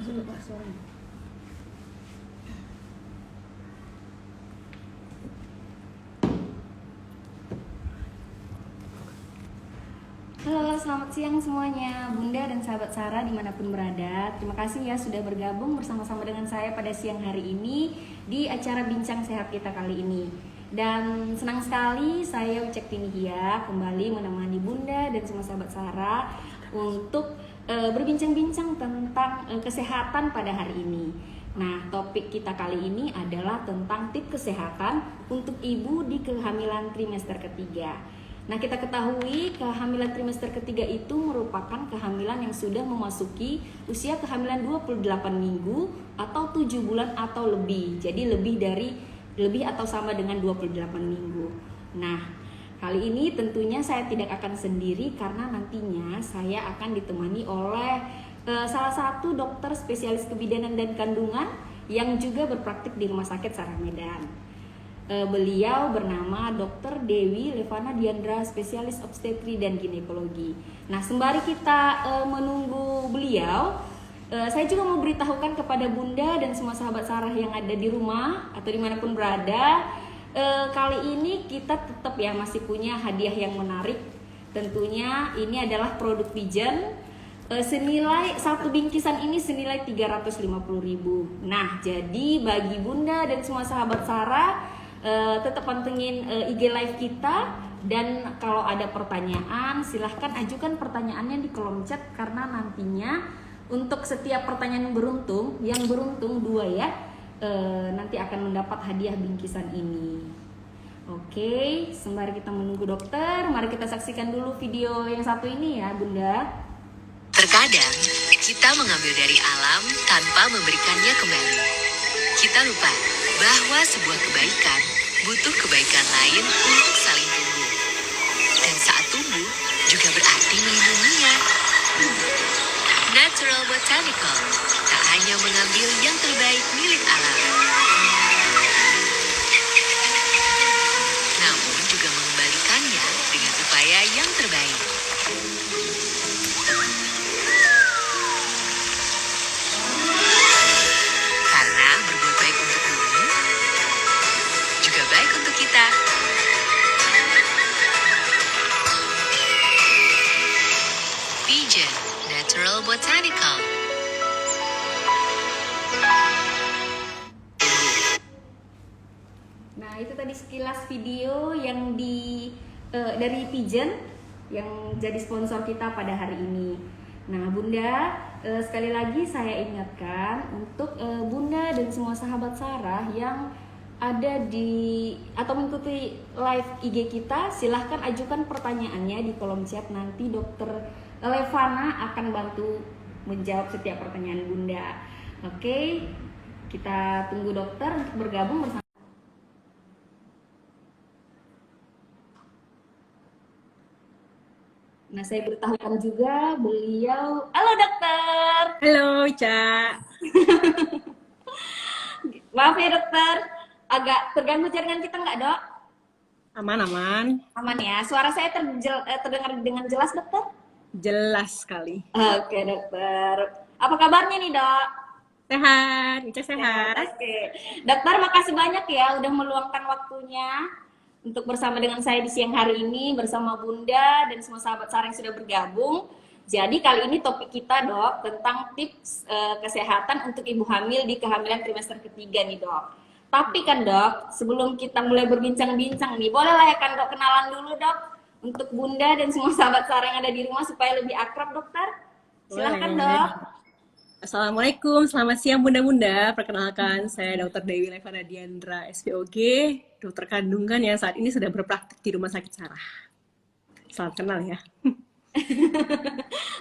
dulu Pak suaranya. Halo, selamat siang semuanya, Bunda dan sahabat Sarah dimanapun berada. Terima kasih ya sudah bergabung bersama-sama dengan saya pada siang hari ini di acara Bincang Sehat kita kali ini. Dan senang sekali saya Ucek Tinihia kembali menemani Bunda dan semua sahabat Sarah untuk berbincang-bincang tentang kesehatan pada hari ini. Nah, topik kita kali ini adalah tentang tips kesehatan untuk ibu di kehamilan trimester ketiga. Nah, kita ketahui kehamilan trimester ketiga itu merupakan kehamilan yang sudah memasuki usia kehamilan 28 minggu atau 7 bulan atau lebih. Jadi lebih atau sama dengan 28 minggu. Nah, kali ini tentunya saya tidak akan sendiri karena nantinya saya akan ditemani oleh salah satu dokter spesialis kebidanan dan kandungan yang juga berpraktik di Rumah Sakit Sarah Medan. Beliau bernama Dr. Dewi Levana Diandra, spesialis obstetri dan ginekologi. Nah, sembari kita menunggu beliau, saya juga mau beritahukan kepada Bunda dan semua sahabat Sarah yang ada di rumah atau dimanapun berada, kali ini kita tetap ya masih punya hadiah yang menarik. Tentunya ini adalah produk Pigeon. Senilai satu bingkisan ini senilai 350.000. Nah, jadi bagi Bunda dan semua sahabat Sarah, tetap pantengin IG live kita, dan kalau ada pertanyaan silahkan ajukan pertanyaannya di kolom chat karena nantinya untuk setiap pertanyaan beruntung, yang beruntung 2 ya, nanti akan mendapat hadiah bingkisan ini. Oke, sembari kita menunggu dokter, mari kita saksikan dulu video yang satu ini ya Bunda. Terkadang kita mengambil dari alam tanpa memberikannya kembali. Kita lupa bahwa sebuah kebaikan butuh kebaikan lain untuk saling tumbuh. Dan saat tumbuh juga berarti melindunginya. Natural Botanical tak hanya mengambil yang terbaik milik alam, namun juga mengembalikannya dengan upaya yang terbaik. Karena berbuat baik untuk bumi juga baik untuk kita. Pigeon Natural Botanical. Nah, itu tadi sekilas video yang dari Pigeon yang jadi sponsor kita pada hari ini. Nah, Bunda, sekali lagi saya ingatkan untuk Bunda dan semua sahabat Sarah yang ada di atau mengikuti live IG kita, silahkan ajukan pertanyaannya di kolom chat. Nanti Dokter Levana akan bantu menjawab setiap pertanyaan Bunda. Oke, kita tunggu dokter untuk bergabung bersama. Nah, saya beritahukan juga beliau. Halo dokter. Halo, Ca. Maaf ya dokter, agak terganggu jaringan kita nggak dok? Aman-aman. Aman ya, suara saya terdengar dengan jelas dokter? Jelas sekali. Oke dokter, apa kabarnya nih dok? Sehat, Ica sehat. Oke, dokter makasih banyak ya udah meluangkan waktunya untuk bersama dengan saya di siang hari ini bersama Bunda dan semua sahabat Sarah yang sudah bergabung. Jadi kali ini topik kita dok tentang tips kesehatan untuk ibu hamil di kehamilan trimester ketiga nih dok. Tapi kan dok, sebelum kita mulai berbincang-bincang nih, boleh lah ya kan dok kenalan dulu dok untuk Bunda dan semua sahabat Sarah yang ada di rumah supaya lebih akrab dokter. Silahkan dok. Assalamualaikum, selamat siang Bunda-Bunda. Perkenalkan, saya Dr. Dewi Levana Diandra, SPOG, dokter kandungan yang saat ini sedang berpraktik di Rumah Sakit Sarah. Salam kenal ya.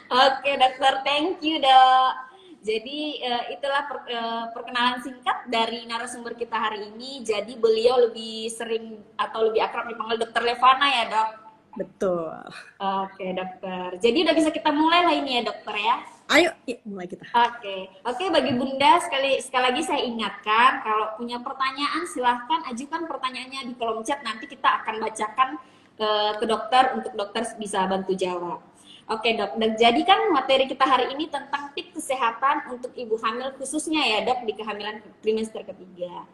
Oke dokter, thank you dok. Jadi itulah perkenalan singkat dari narasumber kita hari ini. Jadi beliau lebih sering atau lebih akrab dipanggil Dokter Levana ya dok? Betul. Oke dokter, jadi udah bisa kita mulai lah ini ya dokter ya? Ayo, mulai kita. Oke, bagi Bunda sekali lagi saya ingatkan kalau punya pertanyaan silahkan ajukan pertanyaannya di kolom chat, nanti kita akan bacakan ke dokter untuk dokter bisa bantu jawab. Oke dok, jadi kan materi kita hari ini tentang tips kesehatan untuk ibu hamil khususnya ya dok di kehamilan trimester ketiga.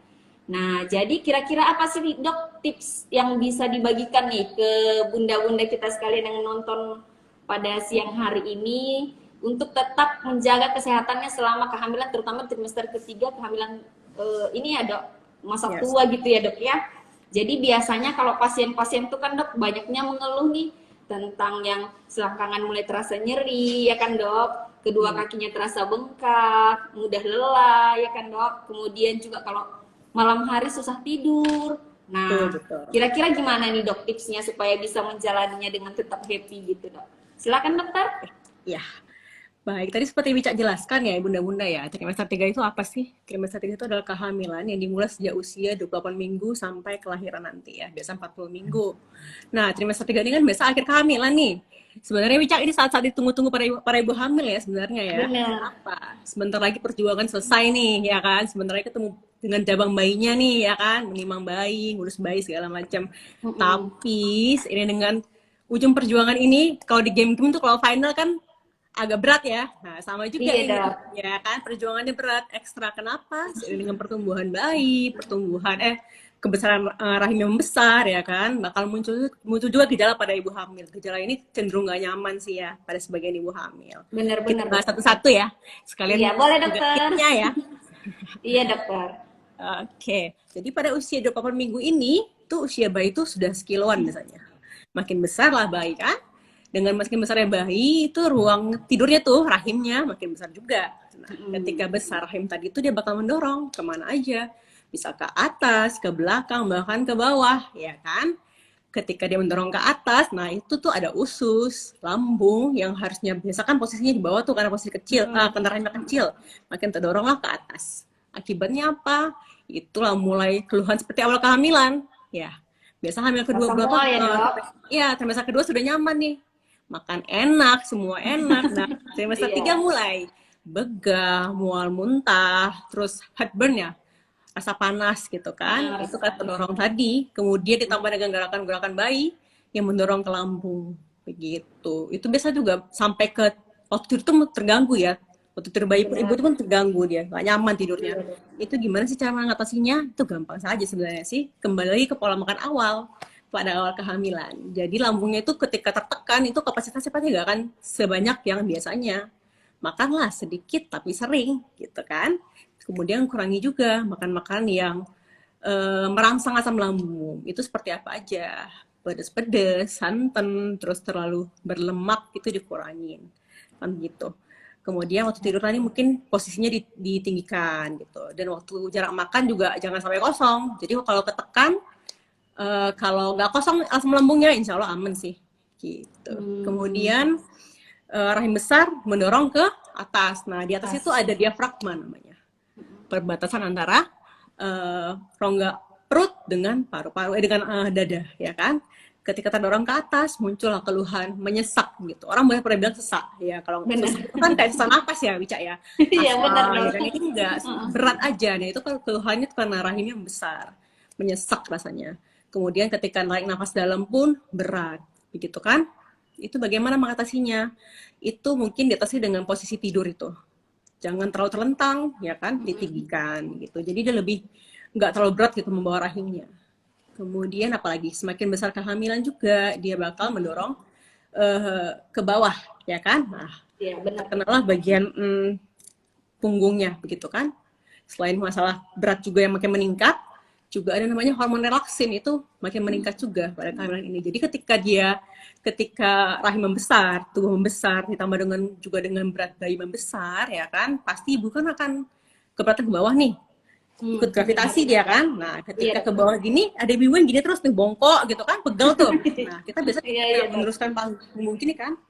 Nah, jadi kira-kira apa sih dok tips yang bisa dibagikan nih ke bunda-bunda kita sekalian yang nonton pada siang hari ini untuk tetap menjaga kesehatannya selama kehamilan, terutama trimester ketiga kehamilan ini ya dok, masa Yes. tua gitu ya dok ya. Jadi biasanya kalau pasien-pasien itu kan dok banyaknya mengeluh nih tentang yang selangkangan mulai terasa nyeri ya kan dok, kedua kakinya terasa bengkak, mudah lelah ya kan dok, kemudian juga kalau malam hari susah tidur. Nah, Betul. kira-kira gimana nih dok tipsnya supaya bisa menjalaninya dengan tetap happy gitu dok? Silakan dokter. Ya, baik. Tadi seperti Wicak jelaskan ya, bunda-bunda ya. Trimester 3 itu apa sih? Trimester 3 itu adalah kehamilan yang dimulai sejak usia 28 minggu sampai kelahiran nanti ya. Biasa 40 minggu. Nah, trimester 3 ini kan biasa akhir kehamilan nih. Sebenarnya Wicak ini saat-saat ditunggu-tunggu para ibu hamil ya sebenarnya ya. Benar. Apa? Sebentar lagi perjuangan selesai nih ya kan. Sebentar lagi ketemu dengan jabang bayinya nih ya kan. Menimang bayi, ngurus bayi segala macam. Tapi ini dengan ujung perjuangan ini kalau di game-game tuh kalau final kan agak berat ya. Nah, sama juga Iya ini dok. ya kan, perjuangannya berat ekstra. Kenapa? Seiring dengan pertumbuhan bayi, kebesaran rahim yang besar ya kan, bakal muncul juga gejala pada ibu hamil. Gejala ini cenderung gak nyaman sih ya pada sebagian ibu hamil. Kita Benar-benar bahas dok. satu-satu ya. Sekalian Iya boleh juga dokter. tipsnya ya. Iya dokter. Oke. Jadi pada usia 28 minggu ini tuh usia bayi itu sudah sekiloan misalnya. Makin besar lah bayi kan. Dengan makin besarnya bayi itu ruang tidurnya tuh rahimnya makin besar juga. Nah, ketika besar rahim tadi itu dia bakal mendorong kemana aja, bisa ke atas, ke belakang, bahkan ke bawah, ya kan? Ketika dia mendorong ke atas, nah itu tuh ada usus, lambung yang harusnya biasa kan posisinya di bawah tuh karena posisi kecil, karena rahimnya kecil, makin terdoronglah ke atas. Akibatnya apa? Itulah mulai keluhan seperti awal kehamilan, ya. Biasa hamil kedua berapa? Semua ya dok. Ya, trimester kedua sudah nyaman nih, makan enak, semua enak. Nah, trimester 3 mulai begah, mual muntah, terus heartburn ya, rasa panas gitu kan. Nah, Itu kan terdorong tadi. Kemudian ditambah dengan gerakan-gerakan bayi yang mendorong ke lambung. Begitu. Itu biasa juga sampai ke waktu itu terganggu ya. Waktu tidur bayi pun ibu itu pun terganggu dia, nggak nyaman tidurnya. Itu gimana sih cara mengatasinya? Itu gampang saja sebenarnya sih. Kembali lagi ke pola makan awal pada awal kehamilan. Jadi lambungnya itu ketika tertekan itu kapasitasnya pasti nggak akan sebanyak yang biasanya. Makanlah sedikit tapi sering gitu kan. Kemudian kurangi juga makan makanan yang merangsang asam lambung. Itu seperti apa aja? Pedes-pedes, santan, terus terlalu berlemak itu dikurangin. Kan gitu. Kemudian waktu tidur tadi mungkin posisinya ditinggikan gitu. Dan waktu jarak makan juga jangan sampai kosong. Jadi kalau ketekan, kalau nggak kosong asam lambungnya insya Allah aman sih. Gitu. Kemudian rahim besar mendorong ke atas. Nah di atas itu ada diafragma namanya. Perbatasan antara rongga perut dengan paru-paru dengan dada ya kan. Ketika terdorong ke atas muncullah keluhan menyesak gitu. Orang boleh pernah bilang sesak ya. Kalau sesak itu kan kayak sesak napas ya Wicak ya. Iya benar dok. Ini enggak berat aja nih. Itu keluhannya karena rahimnya besar, menyesak rasanya. Kemudian ketika narik nafas dalam pun berat, begitu kan? Itu bagaimana mengatasinya? Itu mungkin diatasi dengan posisi tidur itu. Jangan terlalu terlentang, ya kan? Ditinggikan gitu. Jadi dia lebih nggak terlalu berat gitu membawa rahimnya. Kemudian apalagi semakin besar kehamilan juga dia bakal mendorong ke bawah, ya kan? Nah, Iya benar. terkenalah bagian punggungnya, begitu kan? Selain masalah berat juga yang makin meningkat, juga ada namanya hormon relaksin itu makin meningkat juga pada kehamilan ini. Jadi ketika rahim membesar, tubuh membesar, ditambah dengan berat bayi membesar, ya kan? Pasti ibu kan akan keberatan ke bawah nih. Ikut gravitasi dia kan. Nah, ketika ke bawah gini, ada ibu yang gini terus nih bongkok gitu kan, pegel tuh. Nah, kita biasa meneruskan punggung gini kan.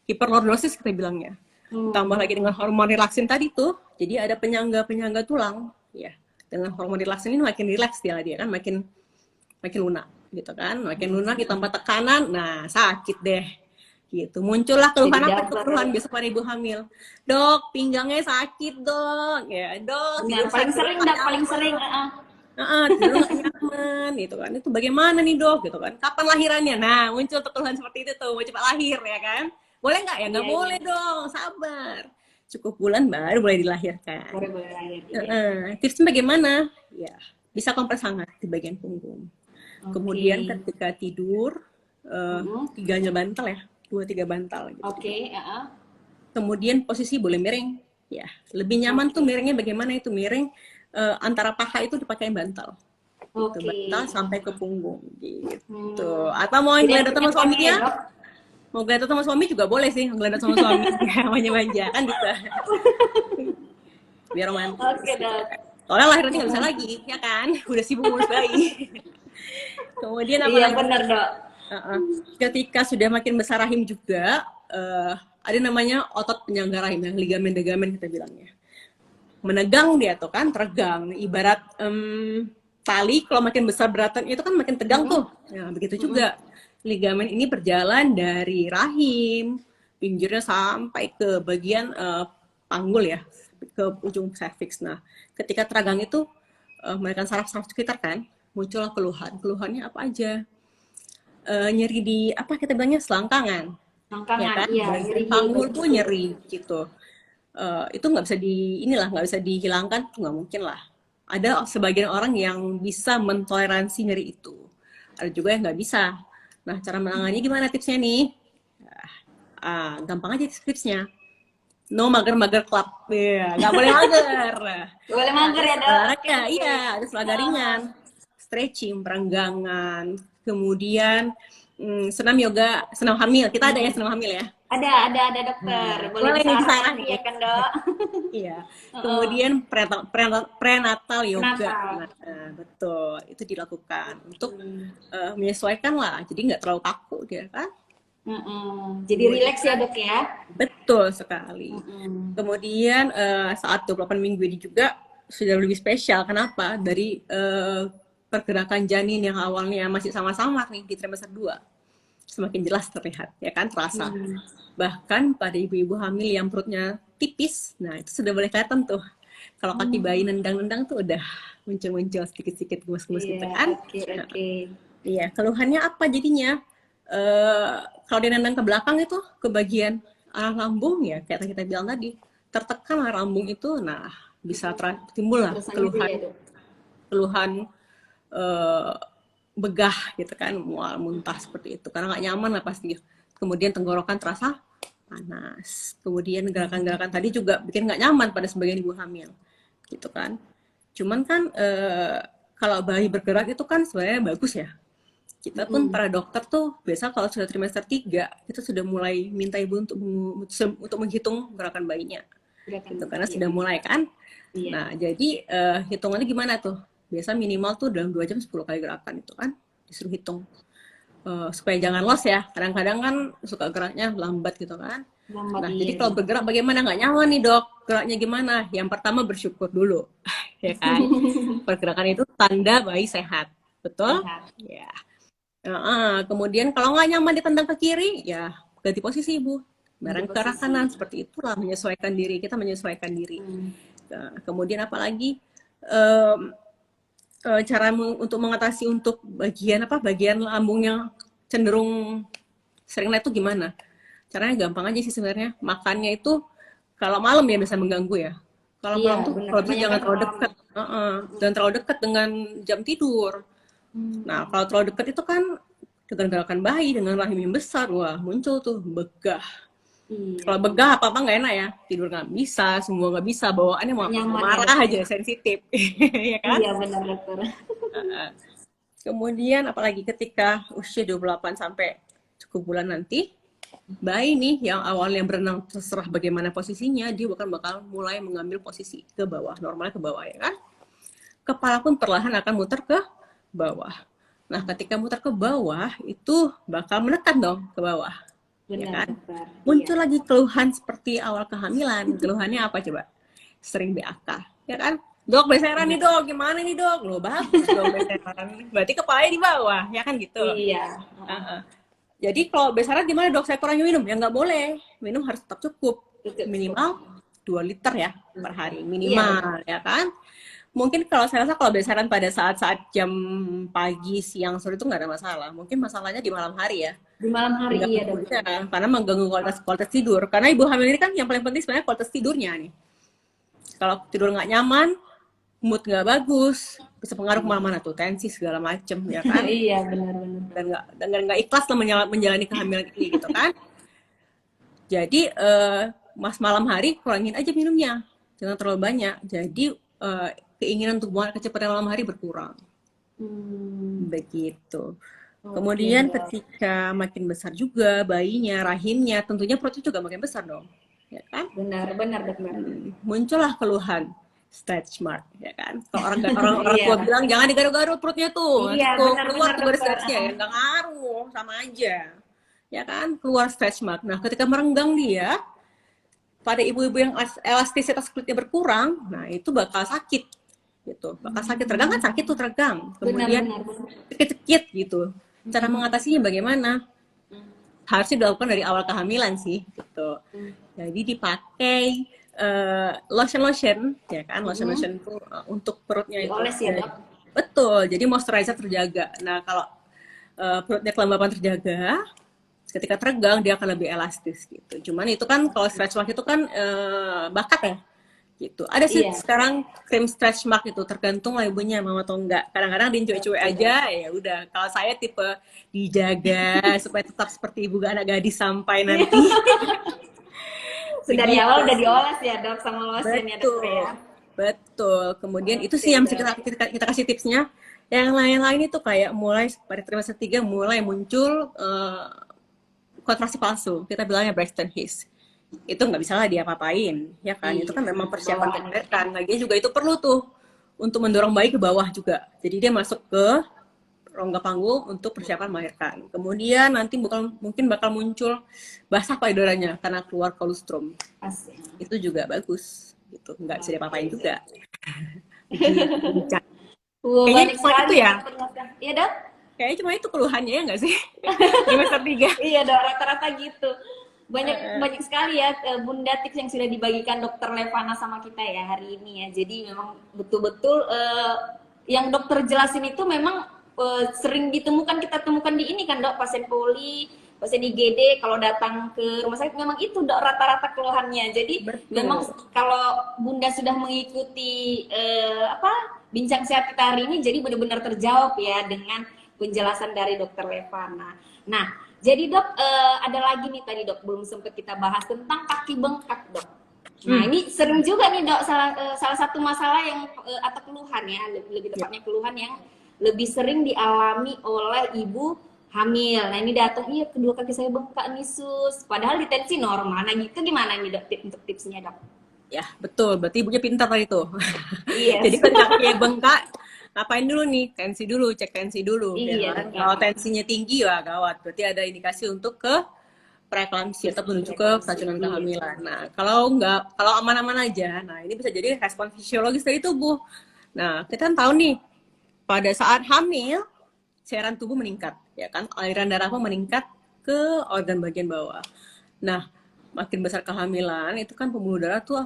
Hiperlordosis kita bilangnya. Tambah lagi dengan hormon relaksin tadi tuh, jadi ada penyangga tulang, ya. Dengan hormon relaksin ini makin rileks dia kan, makin lunak gitu kan. Makin lunak ditambah tekanan, nah sakit deh. Gitu. Muncullah keluhan apa? Keluhan biasa pada ibu hamil. Dok, pinggangnya sakit, Dok. Ya, Dok. Nah, paling sering, tidur nggak nyaman gitu kan. Itu bagaimana nih, Dok? Gitu kan. Kapan lahirannya? Nah, muncul keluhan seperti itu tuh, mau cepat lahir ya kan. Boleh nggak ya? Nggak boleh dong, sabar. cukup bulan baru boleh dilahirkan. Baru boleh lahir. Iya. Tipsnya bagaimana? Ya, bisa kompres hangat di bagian punggung. Oke. Kemudian ketika tidur, 3 bantal ya, 2-3 bantal gitu. Oke, Kemudian posisi boleh miring. Ya, lebih nyaman tuh miringnya bagaimana itu miring antara paha itu dipakai bantal. Gitu, Oke. bantal sampai ke punggung gitu. Hmm. Atau mau Tidak ngeliat sama punya suaminya? ya, Dok? Mau ngeliat sama suami juga boleh sih, ngeliat sama suami manja-manja kan bisa. Biar romantis. Oke, Gitu. Dok. Soalnya lahirnya nggak bisa lagi, ya kan? Udah sibuk ngurus bayi. Kemudian apa Iya, lagi? benar, Dok. Ketika sudah makin besar rahim juga, ada namanya otot penyangga rahim, ya, ligamen-ligamen kita bilangnya. Menegang dia tuh kan, teregang. Ibarat tali kalau makin besar beratan itu kan makin tegang tuh. Nah, begitu juga. Ligamen ini berjalan dari rahim, pinggirnya sampai ke bagian panggul ya, ke ujung cervix. Nah, ketika teregang itu menekan saraf-saraf sekitar kan, muncullah keluhan. Keluhannya apa aja? Nyeri di apa kita bilangnya selangkangan, ya kan? Iya, Bagian panggul tuh nyeri gitu. Itu nggak bisa nggak bisa dihilangkan, nggak mungkin lah. Ada sebagian orang yang bisa mentoleransi nyeri itu, ada juga yang nggak bisa. Nah, cara menangannya gimana tipsnya nih? Gampang aja tipsnya. No mager-mager club, ya nggak boleh mager. Boleh mager ya, Dok? Olahraganya, iya, harus olahraga ringan, stretching, perenggangan, kemudian senam yoga, senam hamil. Kita ada ya senam hamil ya. Ada dokter. Boleh nih disarankan nih. ya kan, Dok? Iya. Kemudian prenatal yoga. Prenatal. Nah, betul. Itu dilakukan untuk menyesuaikan lah. Jadi nggak terlalu kaku dia kan. Jadi rileks ya, Dok ya? Betul sekali. Kemudian saat 28 minggu ini juga sudah lebih spesial. Kenapa? Dari pergerakan janin yang awalnya masih samar-samar nih di trimester 2 semakin jelas terlihat, ya kan, terasa. Bahkan pada ibu-ibu hamil yang perutnya tipis, nah itu sudah boleh kelihatan tuh. Kalau kaki bayi nendang-nendang tuh udah muncul-muncul sedikit-sedikit gemes-gemes gitu kan. Oke. Iya, keluhannya apa jadinya? Kalau dia nendang ke belakang itu ke bagian arah lambung ya, kayak kita bilang tadi, tertekan arah lambung itu, nah bisa timbul lah keluhan begah gitu kan, mual, muntah seperti itu, karena nggak nyaman lah pasti. Kemudian tenggorokan terasa panas. Kemudian gerakan-gerakan tadi juga bikin nggak nyaman pada sebagian ibu hamil, gitu kan. Cuman kan kalau bayi bergerak itu kan sebenarnya bagus ya. Kita pun para dokter tuh biasa kalau sudah trimester 3 kita sudah mulai minta ibu untuk menghitung gerakan bayinya. Gitu, karena sudah mulai kan. Nah, jadi hitungannya gimana tuh? Biasa minimal tuh dalam 2 jam 10 kali gerakan itu kan disuruh hitung. Supaya jangan loss ya. Kadang-kadang kan suka geraknya lambat gitu kan. Jadi kalau bergerak bagaimana? Nggak nyaman nih dok, geraknya gimana? Yang pertama bersyukur dulu. Ya kan? Pergerakan itu tanda bayi sehat. Betul? Ya. Kemudian kalau nggak nyaman ditendang ke kiri, ya ganti posisi ibu. Bareng ke arah kanan. Seperti itulah menyesuaikan diri. Kita menyesuaikan diri. Kemudian apalagi cara untuk mengatasi untuk bagian lambung yang cenderung sering naik itu gimana? Caranya gampang aja sih sebenarnya. Makannya itu kalau malam ya bisa mengganggu ya. Kalau malam tuh kalau bisa jangan terlalu dekat. Jangan terlalu dekat dengan jam tidur. Nah, kalau terlalu dekat itu kan gerakan bayi dengan rahim yang besar, wah muncul tuh begah. Kalau begah apa-apa nggak enak ya, tidur nggak bisa, semua nggak bisa, bawaannya mau marah aja, sensitif, ya kan? Iya benar dokter. Kemudian apalagi ketika usia 28 sampai cukup bulan nanti, bayi nih yang awalnya berenang terserah bagaimana posisinya, dia bakal mulai mengambil posisi ke bawah, normalnya ke bawah ya kan? Kepala pun perlahan akan muter ke bawah. Nah, ketika muter ke bawah itu bakal menekan dong ke bawah. Benar, ya kan? dokter. Muncul lagi keluhan seperti awal kehamilan. Keluhannya apa coba? Sering BAK, ya kan? Dok, beseran nih dok, gimana nih dok? Loh bagus dong beseran. Berarti kepalanya di bawah, ya kan gitu? Iya. Jadi kalau beseran gimana dok? Saya kurangin minum? Ya nggak boleh. Minum harus tetap cukup. Minimal 2 liter ya per hari. Minimal, ya kan? mungkin kalau saya rasa kalau besaran pada saat-saat jam pagi, siang, sore itu nggak ada masalah. Mungkin masalahnya di malam hari ya. Di malam hari iya dok. Ya, karena mengganggu kualitas tidur. Karena ibu hamil ini kan yang paling penting sebenarnya kualitas tidurnya nih. Kalau tidur nggak nyaman, mood nggak bagus, bisa pengaruh kemana-mana tuh, tensi segala macem, ya kan? Iya benar-benar. Dan nggak ikhlas lah menjalani kehamilan ini gitu kan? Jadi mas malam hari kurangin aja minumnya, jangan terlalu banyak. Jadi keinginan untuk buang kecepatan malam hari berkurang. Begitu. Kemudian ketika makin besar juga bayinya, rahimnya, tentunya perutnya juga makin besar dong, ya kan? Benar. Muncullah keluhan stretch mark, ya kan? Kalau orang tua bilang jangan digaruk-garuk perutnya tuh, Iya, keluar tuh garis dokter. stretchnya ya, nggak ngaruh, sama aja, ya kan? Keluar stretch mark. Nah, ketika merenggang dia, pada ibu-ibu yang elastisitas kulitnya berkurang, nah itu bakal sakit, gitu. Bakal sakit, teregang kan sakit tuh teregang. Kemudian cekit-cekit gitu. Cara mengatasinya bagaimana? Harusnya dilakukan dari awal kehamilan sih, gitu. Jadi dipakai lotion, ya kan? Lotion itu untuk perutnya itu. Dioles ya dok? Betul. Jadi moisturizer terjaga. Nah kalau perutnya kelembapan terjaga, ketika teregang dia akan lebih elastis gitu. Cuman itu kan kalau stretch mark itu kan bakat ya. Gitu. Ada sih sekarang krim stretch mark itu, tergantung lah ibunya mau atau enggak. Kadang-kadang dicuek-cuek aja, ya udah. Kalau saya tipe dijaga supaya tetap seperti ibu anak gadis sampai nanti. Dari awal udah dioles ya dok sama lotion ya dok ya. Betul. Kemudian itu sih yang bisa kita kasih tipsnya. Yang lain-lain itu kayak mulai pada trimester 3 mulai muncul kontraksi palsu. Kita bilangnya Braxton Hicks. Itu nggak bisa lah dia apa-apain, ya kan? Itu kan memang persiapan melahirkan. Lagian juga itu perlu tuh untuk mendorong bayi ke bawah juga. Jadi dia masuk ke rongga panggung untuk persiapan melahirkan. Kemudian nanti mungkin bakal muncul basah payudaranya karena keluar kolostrum. Itu juga bagus, gitu. Nggak bisa diapa-apain juga. Kayaknya cuma itu ya. Iya dok? Kayaknya cuma itu keluhannya ya nggak sih? Trimester 3. Iya dok, rata-rata gitu. Banyak sekali ya bunda tips yang sudah dibagikan dokter Levana sama kita ya hari ini ya. Jadi memang betul-betul yang dokter jelasin itu memang sering kita temukan di ini kan dok, pasien poli, pasien IGD kalau datang ke rumah sakit memang itu dok rata-rata keluhannya. Jadi memang kalau bunda sudah mengikuti bincang sehat kita hari ini, jadi benar-benar terjawab ya dengan penjelasan dari dokter Levana. Nah, jadi dok, ada lagi nih tadi dok, belum sempat kita bahas tentang kaki bengkak dok. Nah ini sering juga nih dok, salah satu masalah yang atau keluhan ya, lebih tepatnya keluhan yang lebih sering dialami oleh ibu hamil. Nah ini datang, iya kedua kaki saya bengkak nih sus, padahal di tensi normal. Nah gitu gimana nih dok, untuk tipsnya dok? Ya betul, berarti ibunya pintar tadi tuh. Iya. Jadi kalau kakinya bengkak, ngapain dulu nih? Tensi dulu, cek tensi dulu. Iya, kan? Kalau tensinya tinggi, wah gawat. Berarti ada indikasi untuk ke preeklamsia atau menuju ke keracunan kehamilan. Nah, kalau aman-aman aja, nah ini bisa jadi respon fisiologis dari tubuh. Nah, kita kan tahu nih, pada saat hamil, cairan tubuh meningkat, ya kan? Aliran darah pun meningkat ke organ bagian bawah. Nah, makin besar kehamilan, itu kan pembuluh darah tuh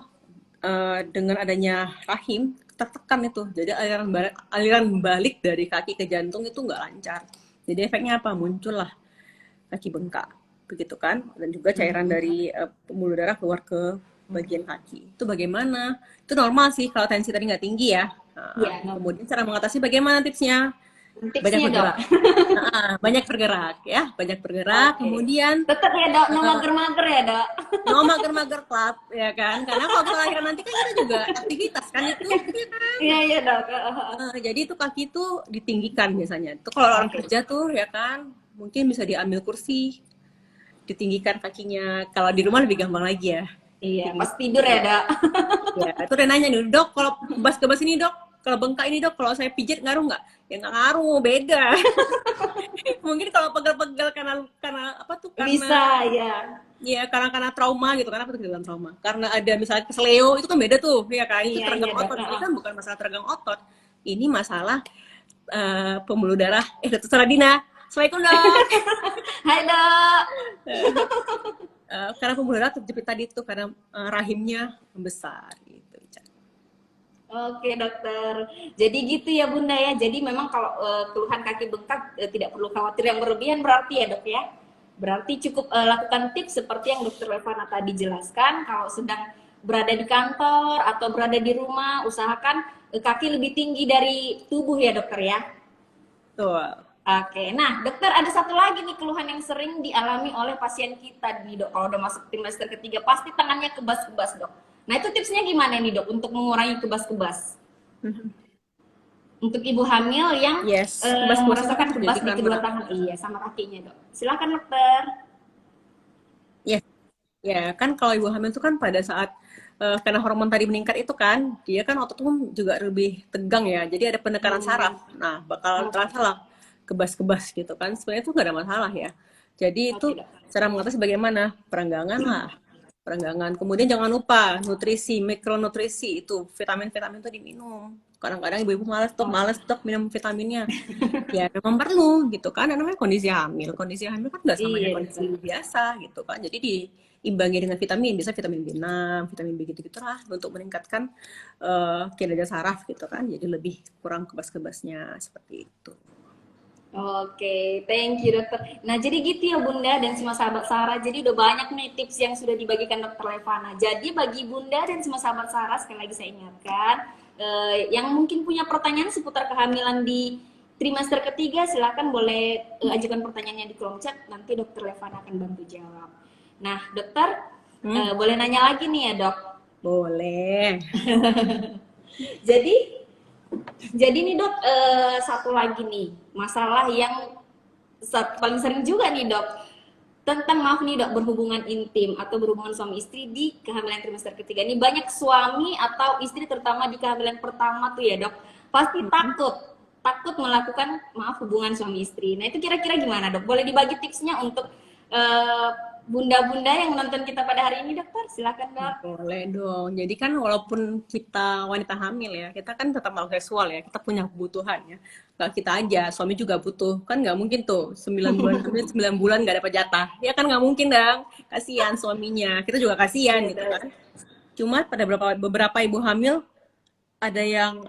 dengan adanya rahim tertekan itu, jadi aliran balik dari kaki ke jantung itu nggak lancar. Jadi efeknya apa? Muncullah kaki bengkak, begitu kan? Dan juga cairan dari pembuluh darah keluar ke bagian kaki. Itu bagaimana? Itu normal sih kalau tensi tadi nggak tinggi ya. Kemudian cara mengatasi bagaimana tipsnya? Banyak bergerak. Banyak bergerak ya, banyak bergerak. Kemudian tetap ya dok, no mager-mager ya dok. No mager-mager club ya kan, karena kalau kelahiran nanti kan kita juga aktivitas kan itu. Iya dok. Jadi itu kaki itu ditinggikan biasanya. Itu kalau orang kerja tuh ya kan, mungkin bisa diambil kursi, ditinggikan kakinya. Kalau di rumah lebih gampang lagi ya. Iya, pas tidur ya dok. Ya itu udah nanya nih dok, kalau kebas ini dok, kalau bengkak ini dok, kalau saya pijit ngaruh nggak? Ya nggak ngaruh, beda. Mungkin kalau pegel-pegel karena apa tuh? Karena, bisa ya. Ya karena trauma gitu, karena apa tuh dalam trauma? Karena ada misalnya kesleo, itu kan beda tuh, ya kan? Itu teregang otot. Ini kan bukan masalah teregang otot, ini masalah pembuluh darah. Dr. Saradina, assalamualaikum dok. Hai dok. Karena pembuluh darah terjepit tadi itu karena rahimnya membesar gitu. Oke dokter, jadi gitu ya Bunda ya. Jadi memang kalau keluhan kaki bengkak tidak perlu khawatir yang berlebihan berarti ya dok ya. Berarti cukup lakukan tips seperti yang dokter Levana tadi jelaskan. Kalau sedang berada di kantor atau berada di rumah, usahakan kaki lebih tinggi dari tubuh ya dokter ya. Tuh. Oke, nah dokter ada satu lagi nih keluhan yang sering dialami oleh pasien kita nih dok. Kalau udah masuk trimester ketiga pasti tangannya kebas-kebas dok. Nah itu tipsnya gimana nih dok untuk mengurangi kebas-kebas? Untuk ibu hamil yang Yes, kebas-kebas itu kan merasakan terjadi kebas di kedua karena tangan, iya sama kakinya dok. Silakan dokter. ya, ya kan kalau ibu hamil itu kan pada saat karena hormon tadi meningkat itu kan, dia kan otot pun juga lebih tegang ya. Jadi ada penekanan saraf. Nah, bakal terasa lah kebas-kebas gitu kan. Sebenarnya itu nggak ada masalah ya. Jadi itu Oke dok. cara mengatasi bagaimana? Perenggangan lah. Perenggangan. Kemudian jangan lupa nutrisi, mikronutrisi itu vitamin-vitamin itu diminum. Kadang-kadang ibu-ibu males dok minum vitaminnya. Ya memang perlu gitu kan, namanya kondisi hamil. Kondisi hamil kan nggak sama dengan Iya kondisi dokter. biasa gitu kan. Jadi diimbangi dengan vitamin, bisa vitamin B6, vitamin B gitu-gitulah untuk meningkatkan kinerja saraf gitu kan. Jadi lebih kurang kebas-kebasnya seperti itu. Oke, thank you dokter. Nah jadi gitu ya Bunda dan semua sahabat Sarah. Jadi udah banyak nih tips yang sudah dibagikan dokter Levana. Jadi bagi Bunda dan semua sahabat Sarah sekali lagi saya ingatkan, yang mungkin punya pertanyaan seputar kehamilan di trimester ketiga, silakan boleh ajukan pertanyaannya di kolom chat. Nanti dokter Levana akan bantu jawab. Nah dokter, boleh nanya lagi nih ya dok. Boleh. Jadi nih dok, satu lagi nih masalah yang paling sering juga nih dok tentang maaf nih dok berhubungan intim atau berhubungan suami istri di kehamilan trimester ketiga. Ini banyak suami atau istri terutama di kehamilan pertama tuh ya dok pasti takut melakukan maaf hubungan suami istri. Nah itu kira-kira gimana dok? Boleh dibagi tipsnya untuk bunda-bunda yang menonton kita pada hari ini dokter? Silakan dok. Boleh dong. Jadi kan walaupun kita wanita hamil ya, kita kan tetap makhluk seksual ya. Kita punya kebutuhan ya. Gak kita aja, suami juga butuh. Kan nggak mungkin tuh 9 bulan kemudian 9 bulan nggak dapat jatah. Ya kan nggak mungkin dong. Kasihan suaminya. Kita juga kasihan Iya gitu dok. kan. Cuma pada beberapa ibu hamil ada yang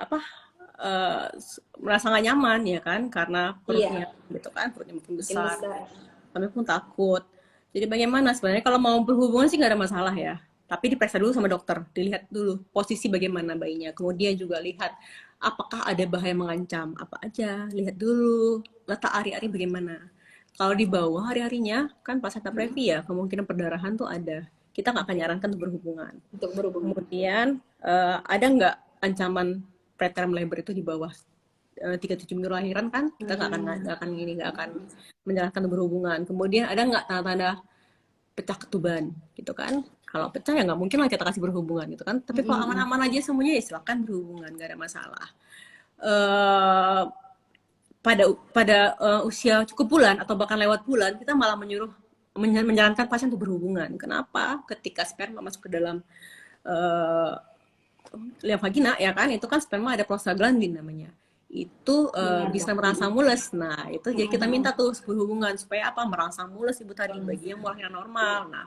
merasa nggak nyaman ya kan karena perutnya Iya, gitu kan, perutnya makin makin besar. besar. Kami pun takut. Jadi bagaimana sebenarnya kalau mau berhubungan sih nggak ada masalah ya. Tapi diperiksa dulu sama dokter, dilihat dulu posisi bagaimana bayinya. Kemudian juga lihat apakah ada bahaya mengancam, apa aja. Lihat dulu letak ari-ari bagaimana. Kalau di bawah hari-harinya kan placenta previa ya, kemungkinan perdarahan tuh ada. Kita nggak akan nyarankan untuk berhubungan. Untuk berhubungan. Kemudian ada nggak ancaman preterm labor itu di bawah 37 minggu lahiran kan kita nggak akan menjalankan berhubungan. Kemudian ada nggak tanda-tanda pecah ketuban gitu kan? Kalau pecah ya nggak mungkin lah kita kasih berhubungan gitu kan. Tapi kalau aman-aman aja semuanya ya silakan berhubungan, nggak ada masalah. Pada usia cukup bulan atau bahkan lewat bulan kita malah menyarankan pasien untuk berhubungan. Kenapa? Ketika sperma masuk ke dalam vagina ya kan, itu kan sperma ada prostaglandin namanya. Itu bisa merangsang mules. Nah, itu jadi kita minta tuh berhubungan supaya apa? Merangsang mules ibu tadi bagi yang mau lahiran normal. Nah,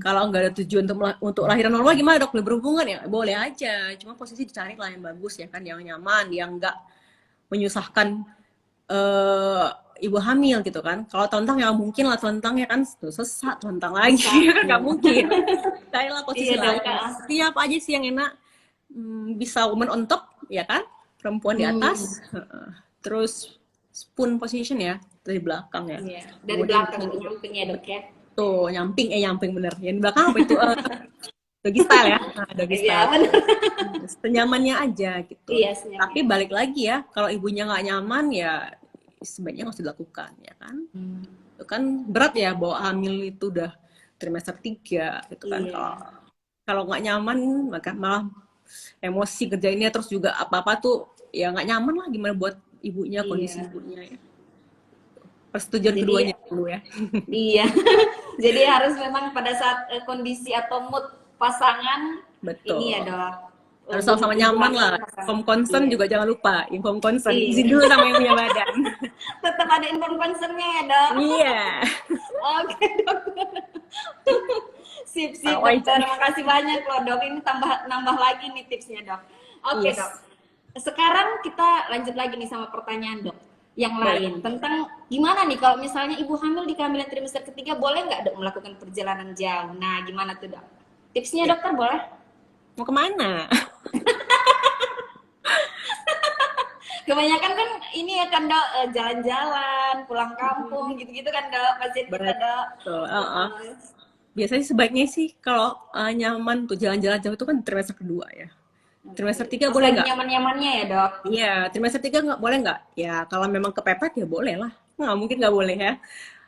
kalau nggak ada tujuan untuk lahiran normal gimana dok? Boleh berhubungan ya? Boleh aja. Cuma posisi dicari lah yang bagus ya kan, yang nyaman, yang nggak menyusahkan ibu hamil gitu kan. Kalau telentang ya mungkin lah telentang ya kan sesak telentang lagi kan nggak mungkin. Carilah posisi lain. Siapa aja sih yang enak? Bisa woman on top ya kan? Perempuan di atas, terus spoon position ya dari belakang ya. Iya, dari belakang nyamping ya dok ya. Tuh nyamping bener. Yang di belakang apa itu? Doggy style ya. Nah, doggy style. Iya, Senyamannya aja gitu. iya, senyaman. Tapi balik lagi ya, kalau ibunya nggak nyaman ya sebaiknya nggak usah dilakukan ya kan. Itu kan berat ya bawa hamil itu udah trimester 3 gitu kan. Iya. Kalau nggak nyaman maka malah emosi kerjainnya, terus juga apa-apa tuh ya nggak nyaman lah gimana buat ibunya, kondisi ibunya ya. Persetujuan keduanya dulu ya. Iya. Jadi harus memang pada saat kondisi atau mood pasangan Betul. ini ya dok. Harus sama-sama nyaman lah. Inform consent juga jangan lupa. Inform consent. Izin dulu sama yang punya badan. Tetap ada inform consentnya ya dok. Iya. Oke dok. Sip dokter. Terima kasih banyak loh dok. Ini nambah lagi nih tipsnya dok. Oke, Yes, Dok. Sekarang kita lanjut lagi nih sama pertanyaan, Dok. Yang boleh. lain tentang gimana nih kalau misalnya ibu hamil di kehamilan trimester ketiga boleh nggak, Dok, melakukan perjalanan jauh? Nah, gimana tuh, Dok? Tipsnya, Ya, dokter, boleh? mau kemana? Kebanyakan kan ini ya kan, Dok, jalan-jalan, pulang kampung gitu-gitu kan, Dok, pasien kita, Dok. Betul. Heeh. Biasanya sebaiknya sih kalau nyaman tuh jalan-jalan jauh itu kan trimester kedua ya. Oke. Trimester tiga Pas boleh lagi nggak? nyaman-nyamannya ya, Dok. Iya, trimester tiga nggak boleh nggak? Ya kalau memang kepepet ya boleh lah. Nggak mungkin nggak boleh ya.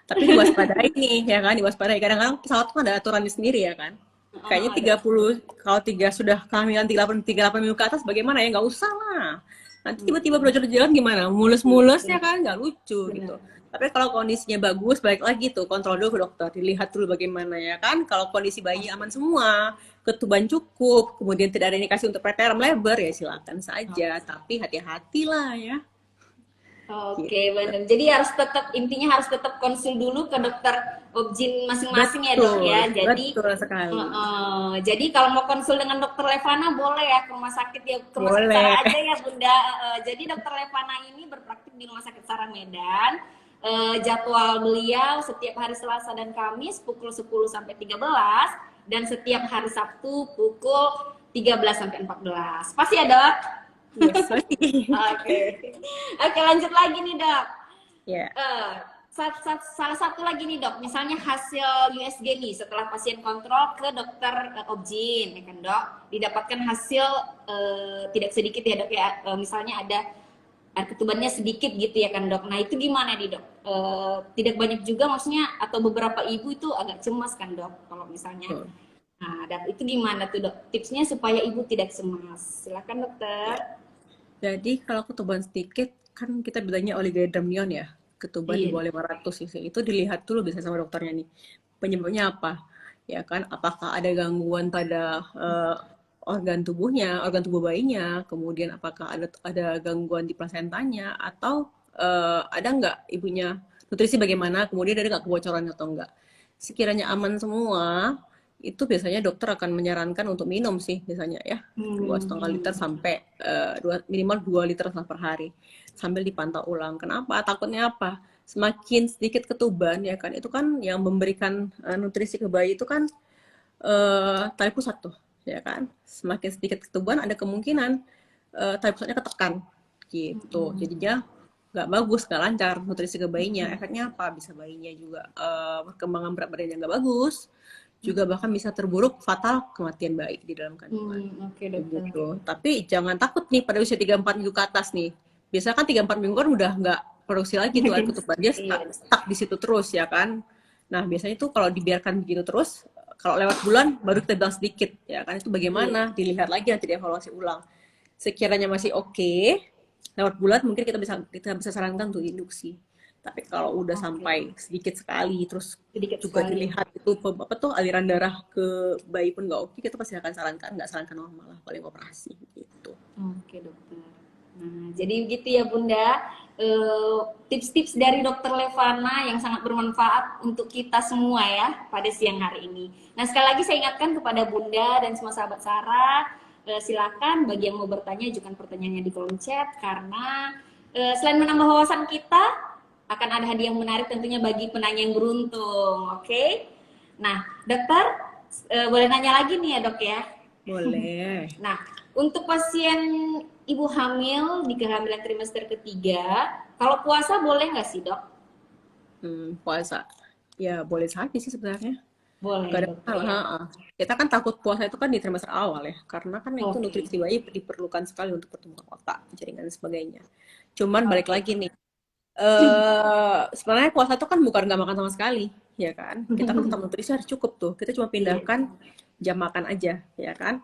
Tapi diwaspadai nih ya kan, diwaspadai. Kadang-kadang pesawat kan ada aturannya sendiri ya kan. Heeh, Kayaknya ada. 30, kalau tiga sudah kehamilan 38 minggu ke atas bagaimana ya? Nggak usah lah. Nanti tiba-tiba belajar jalan gimana? Mulus-mulus ya Benar. kan? Nggak lucu gitu. Benar. Tapi kalau kondisinya bagus, balik lagi tuh, kontrol dulu ke dokter. Dilihat dulu bagaimana ya kan. Kalau kondisi bayi aman semua, ketuban cukup, kemudian tidak ada indikasi untuk preterm labor, ya silakan saja. Tapi hati-hatilah ya. Oke, Gitu. benar. Jadi harus tetap, intinya harus tetap konsul dulu ke dokter objin masing-masing ya, Dok Betul, ya. Jadi betul sekali. jadi kalau mau konsul dengan dokter Levana boleh ya ke rumah sakit ya, ke rumah sakit Sara Boleh. aja ya, Bunda. Jadi dokter Levana ini berpraktik di Rumah Sakit Sara Medan. Jadwal beliau setiap hari Selasa dan Kamis pukul 10 sampai 13 dan setiap hari Sabtu pukul 13 sampai 14. Pasti ya, Dok? Yes. Oke. Oke, lanjut lagi nih, Dok. Ya. Eh, salah satu lagi nih, Dok, misalnya hasil USG nih setelah pasien kontrol ke dokter objin, ya kan, Dok, didapatkan hasil tidak sedikit ya, Dok ya. Misalnya ada air ketubannya sedikit gitu ya kan, Dok. Nah, itu gimana nih, Dok? Tidak banyak juga maksudnya, atau beberapa ibu itu agak cemas kan, Dok, kalau misalnya. Betul. Nah, itu gimana tuh, Dok? Tipsnya supaya ibu tidak cemas. Silakan, Ya. dokter. Jadi kalau ketuban sedikit kan kita bilangnya oligodendron ya, ketuban di Iya. bawah 500 cc. Itu dilihat dulu bisa sama dokternya nih. Penyebabnya apa? Ya kan, apakah ada gangguan pada organ tubuh bayinya, kemudian apakah ada gangguan di plasentanya atau ada nggak ibunya nutrisi bagaimana, kemudian ada nggak kebocoran atau enggak. Sekiranya aman semua, itu biasanya dokter akan menyarankan untuk minum sih biasanya ya 2,5 liter sampai minimal 2 liter per hari sambil dipantau ulang. Kenapa? Takutnya apa? Semakin sedikit ketuban ya kan, itu kan yang memberikan nutrisi ke bayi itu kan tali pusat tuh ya kan. Semakin sedikit ketuban ada kemungkinan tali pusatnya ketekan gitu. Jadinya nggak bagus, nggak lancar nutrisi ke bayinya. Efeknya apa? Bisa bayinya juga perkembangan berat badannya nggak bagus, juga bahkan bisa terburuk fatal kematian bayi di dalam kandungan. Oke, dokter. Gitu. Tapi jangan takut nih pada usia 3-4 minggu ke atas nih. Biasanya kan 3-4 minggu kan udah nggak produksi lagi tuh air ketuban, dia Iya. stuck di situ terus ya kan. Nah biasanya tuh kalau dibiarkan begitu terus, kalau lewat bulan baru kita bilang sedikit ya kan, itu bagaimana dilihat lagi nanti dievaluasi ulang. Sekiranya masih oke, lewat bulan mungkin kita bisa sarankan untuk induksi. Tapi kalau udah sampai sedikit sekali, terus Sedikit juga sekali. dilihat itu apa tuh aliran darah ke bayi pun nggak oke, kita pasti akan sarankan, nggak sarankan normal lah, paling operasi gitu. Oke, dokter. Nah, jadi begitu ya, Bunda. Tips-tips dari dokter Levana yang sangat bermanfaat untuk kita semua ya pada siang hari ini. Nah, sekali lagi saya ingatkan kepada Bunda dan semua sahabat Sarah, silakan bagi yang mau bertanya ajukan pertanyaannya di kolom chat, karena selain menambah wawasan kita, akan ada hadiah menarik tentunya bagi penanya yang beruntung. Oke? Nah, dokter, boleh nanya lagi nih ya, Dok ya. Boleh. Nah, untuk pasien ibu hamil di kehamilan trimester ketiga, kalau puasa boleh nggak sih, Dok? Puasa ya boleh saja sih sebenarnya. Boleh, Gak ada dokter ya. masalah. Kita kan takut puasa itu kan di trimester awal ya, karena kan itu Oke. nutrisi bayi diperlukan sekali untuk pertumbuhan otak, jaringan dan sebagainya. Cuman balik lagi nih, sebenarnya puasa itu kan bukan nggak makan sama sekali, ya kan? Kita kan tetap nutrisi harus cukup tuh. Kita cuma pindahkan jam makan aja, ya kan?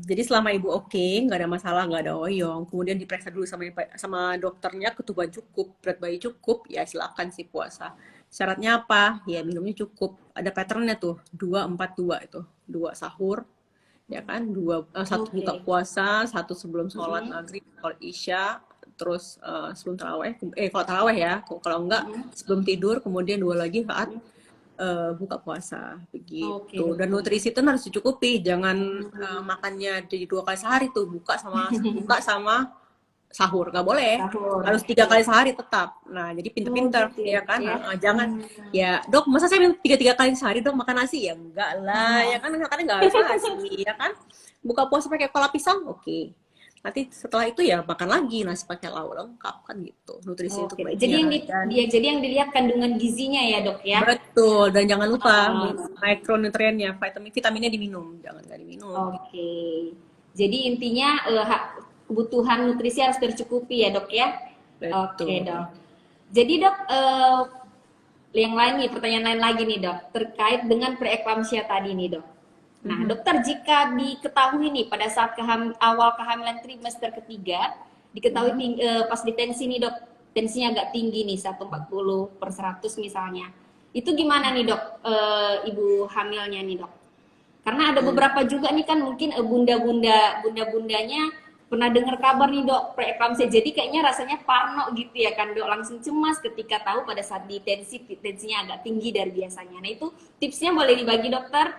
Jadi selama ibu oke, nggak ada masalah, nggak ada oyong, kemudian diperiksa dulu sama dokternya, ketuban cukup, berat bayi cukup, ya silakan sih puasa. Syaratnya apa? Ya minumnya cukup. Ada patternnya tuh, 2-4-2 itu, 2 sahur, ya kan? Satu buka puasa, satu sebelum sholat maghrib, sholat isya, terus sebelum taraweh, kalau taraweh ya, kalau enggak sebelum tidur, kemudian 2 lagi saat buka puasa Oke, begitu. Dan dokter. nutrisi itu harus dicukupi, jangan makannya di 2 kali sehari tuh, buka sama sahur nggak boleh, Sahur. harus 3 kali sehari tetap. Nah jadi Oh pinter-pinter gitu ya ya dok kan. ya. Jangan ya dok, masa saya minum 3 kali sehari dok makan nasi, ya enggak lah ya kan, makannya nggak harus nasi ya kan. Buka puasa pakai kepala pisang, oke, nanti setelah itu ya makan lagi nasi pakai lauk lengkap kan gitu, nutrisi untuk Oke, jadi bayinya. Dan jadi yang dilihat kandungan gizinya ya dok ya. betul, dan jangan lupa Oh, mikronutriennya, vitaminnya diminum, jangan nggak diminum. oke. Jadi intinya kebutuhan nutrisi harus tercukupi ya dok ya. Oke Betul. dok. Jadi dok, yang lain nih, pertanyaan lain lagi nih dok, terkait dengan preeklamsia tadi nih dok. Nah dokter, jika diketahui nih pada saat awal kehamilan trimester ketiga, diketahui pas di tensi nih dok, tensinya agak tinggi nih 140/100 misalnya. Itu gimana nih dok, ibu hamilnya nih dok? Karena ada beberapa juga nih kan mungkin bunda-bundanya pernah dengar kabar nih dok preeklamsia, jadi kayaknya rasanya parno gitu ya kan dok, langsung cemas ketika tahu pada saat tensinya agak tinggi dari biasanya. Nah itu tipsnya boleh dibagi dokter,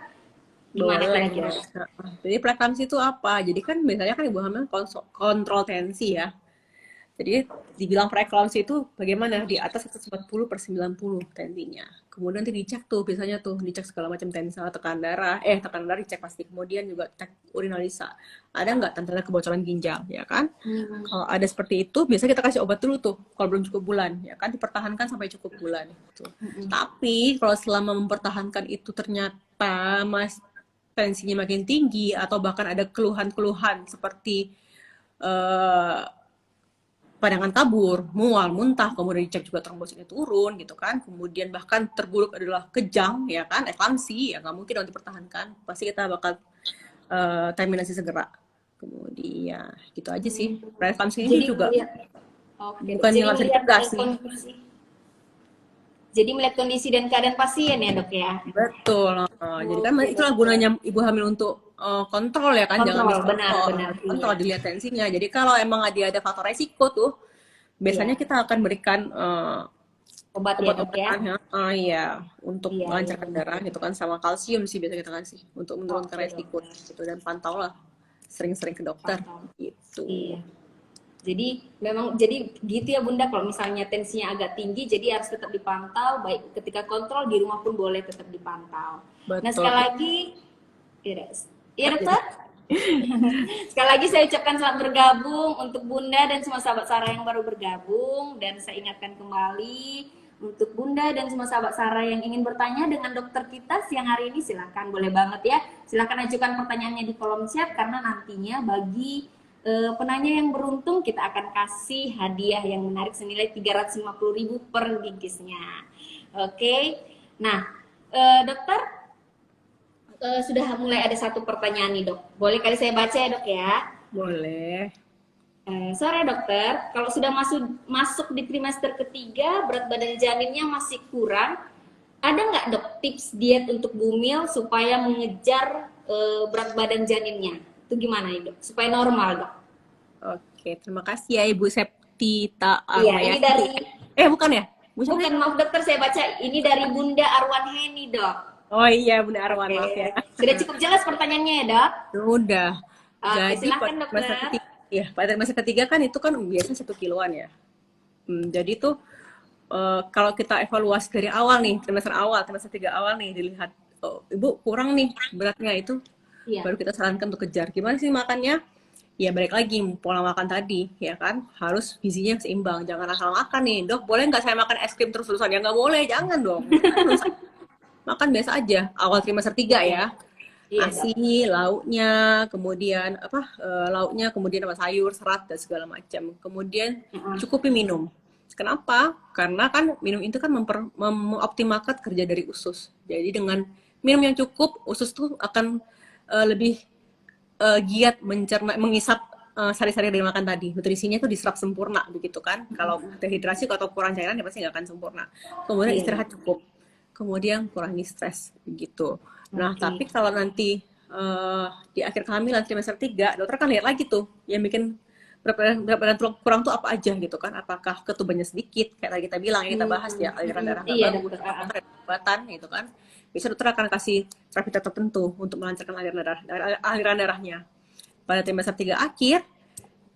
gimana Boleh, kira-kira? boleh. Jadi preeklamsi itu apa? Jadi kan biasanya kan ibu hamil kontrol tensi ya. Jadi dibilang preeklamsi itu bagaimana? Di atas 140/90 tensinya. Kemudian nanti dicek tuh, biasanya tuh dicek segala macam tensi, tekanan darah dicek pasti. Kemudian juga cek urinalisa. Ada nggak tanda kebocoran ginjal, ya kan? Kalau ada seperti itu, biasanya kita kasih obat dulu tuh, kalau belum cukup bulan, ya kan, dipertahankan sampai cukup bulan. Gitu. Tapi kalau selama mempertahankan itu ternyata tensinya makin tinggi atau bahkan ada keluhan-keluhan seperti pandangan kabur, mual, muntah, kemudian dicek juga trombositnya turun gitu kan, kemudian bahkan terburuk adalah kejang ya kan, eklamsi, ya nggak mungkin dong dipertahankan, pasti kita bakal terminasi segera. Kemudian gitu aja sih, preeklamsi ini Jadi juga melihat, oke, bukan yang nggak bisa dicegah sih. kondisi. Jadi melihat kondisi dan keadaan pasien ya dok ya. Betul. Jadi kan Oke, itulah dokter. gunanya ibu hamil untuk kontrol ya kan, jangan Kontrol, miskontrol. benar, Kontrol, iya. dilihat tensinya. Jadi kalau emang ada faktor resiko tuh, biasanya Iya, kita akan berikan obat ya dok ya. obat-obatan ya, ya, untuk Iya, iya melancarkan benar. darah gitu kan, sama kalsium sih biasa kita kasih untuk menurunkan Oke resiko dokter. gitu, dan pantaulah sering-sering ke dokter Pantau. gitu. Iya. Jadi memang jadi gitu ya Bunda, kalau misalnya tensinya agak tinggi jadi harus tetap dipantau, baik ketika kontrol di rumah pun boleh tetap dipantau. Nah sekali Betul. lagi, iya, iya Jadi dokter. Sekali lagi saya ucapkan selamat bergabung untuk Bunda dan semua sahabat Sarah yang baru bergabung, dan saya ingatkan kembali untuk Bunda dan semua sahabat Sarah yang ingin bertanya dengan dokter kita siang hari ini, silahkan, boleh banget ya, silahkan ajukan pertanyaannya di kolom chat, karena nantinya bagi penanya yang beruntung kita akan kasih hadiah yang menarik senilai 350.000 per gigisnya. Oke, nah dokter, sudah mulai ada satu pertanyaan nih dok, boleh kali saya baca ya dok ya. boleh. Sore dokter, kalau sudah masuk di trimester ketiga, berat badan janinnya masih kurang, ada nggak dok tips diet untuk bumil supaya mengejar berat badan janinnya? Itu gimana ya dok? Supaya normal dok? Oke, terima kasih ya Ibu Septita Iya, ini dari, bukan ya? Bu siapa bukan, ya? maaf dokter, saya baca ini dari Bunda Arwan Heni dok. Oh iya, Bunda Arwan, Oke, maaf ya. sudah cukup jelas pertanyaannya ya dok? Udah. Oke, Jadi silahkan pada masa dokter. ketiga, ya, pada masa ketiga kan itu kan biasanya 1 kiloan ya. Jadi tuh kalau kita evaluasi dari awal nih, trimester 3 awal nih, dilihat, oh, Ibu kurang nih beratnya, itu Iya. baru kita sarankan untuk kejar. Gimana sih makannya? Ya balik lagi pola makan tadi, ya kan, harus gizinya seimbang, jangan asal makan nih, dok boleh nggak saya makan es krim terus-terusan? Ya nggak boleh, jangan dong. Makan biasa aja awal trimester 3 ya, Iya dok. asi lauknya, kemudian lauknya, kemudian apa, sayur, serat dan segala macam, kemudian cukupi minum. Kenapa? Karena kan minum itu kan mengoptimalkan kerja dari usus. Jadi dengan minum yang cukup, usus tuh akan lebih giat mengisap sari-sari dari makan tadi. Nutrisinya tuh diserap sempurna begitu kan. Kalau dehidrasi atau kurang cairan ya pasti nggak akan sempurna. Kemudian istirahat cukup. Kemudian kurangi stres begitu. Nah, tapi kalau nanti di akhir kehamilan trimester 3, dokter kan lihat lagi tuh yang bikin berat badan kurang tuh apa aja gitu kan. Apakah ketubannya sedikit kayak tadi kita bilang, yang kita bahas ya, aliran darah nggak Iya bagus, dokter. obat-obatan gitu kan, bisa dokter akan kasih terapi tertentu untuk melancarkan aliran darahnya. Pada trimester 3 akhir,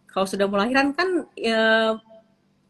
kalau sudah melahirkan kan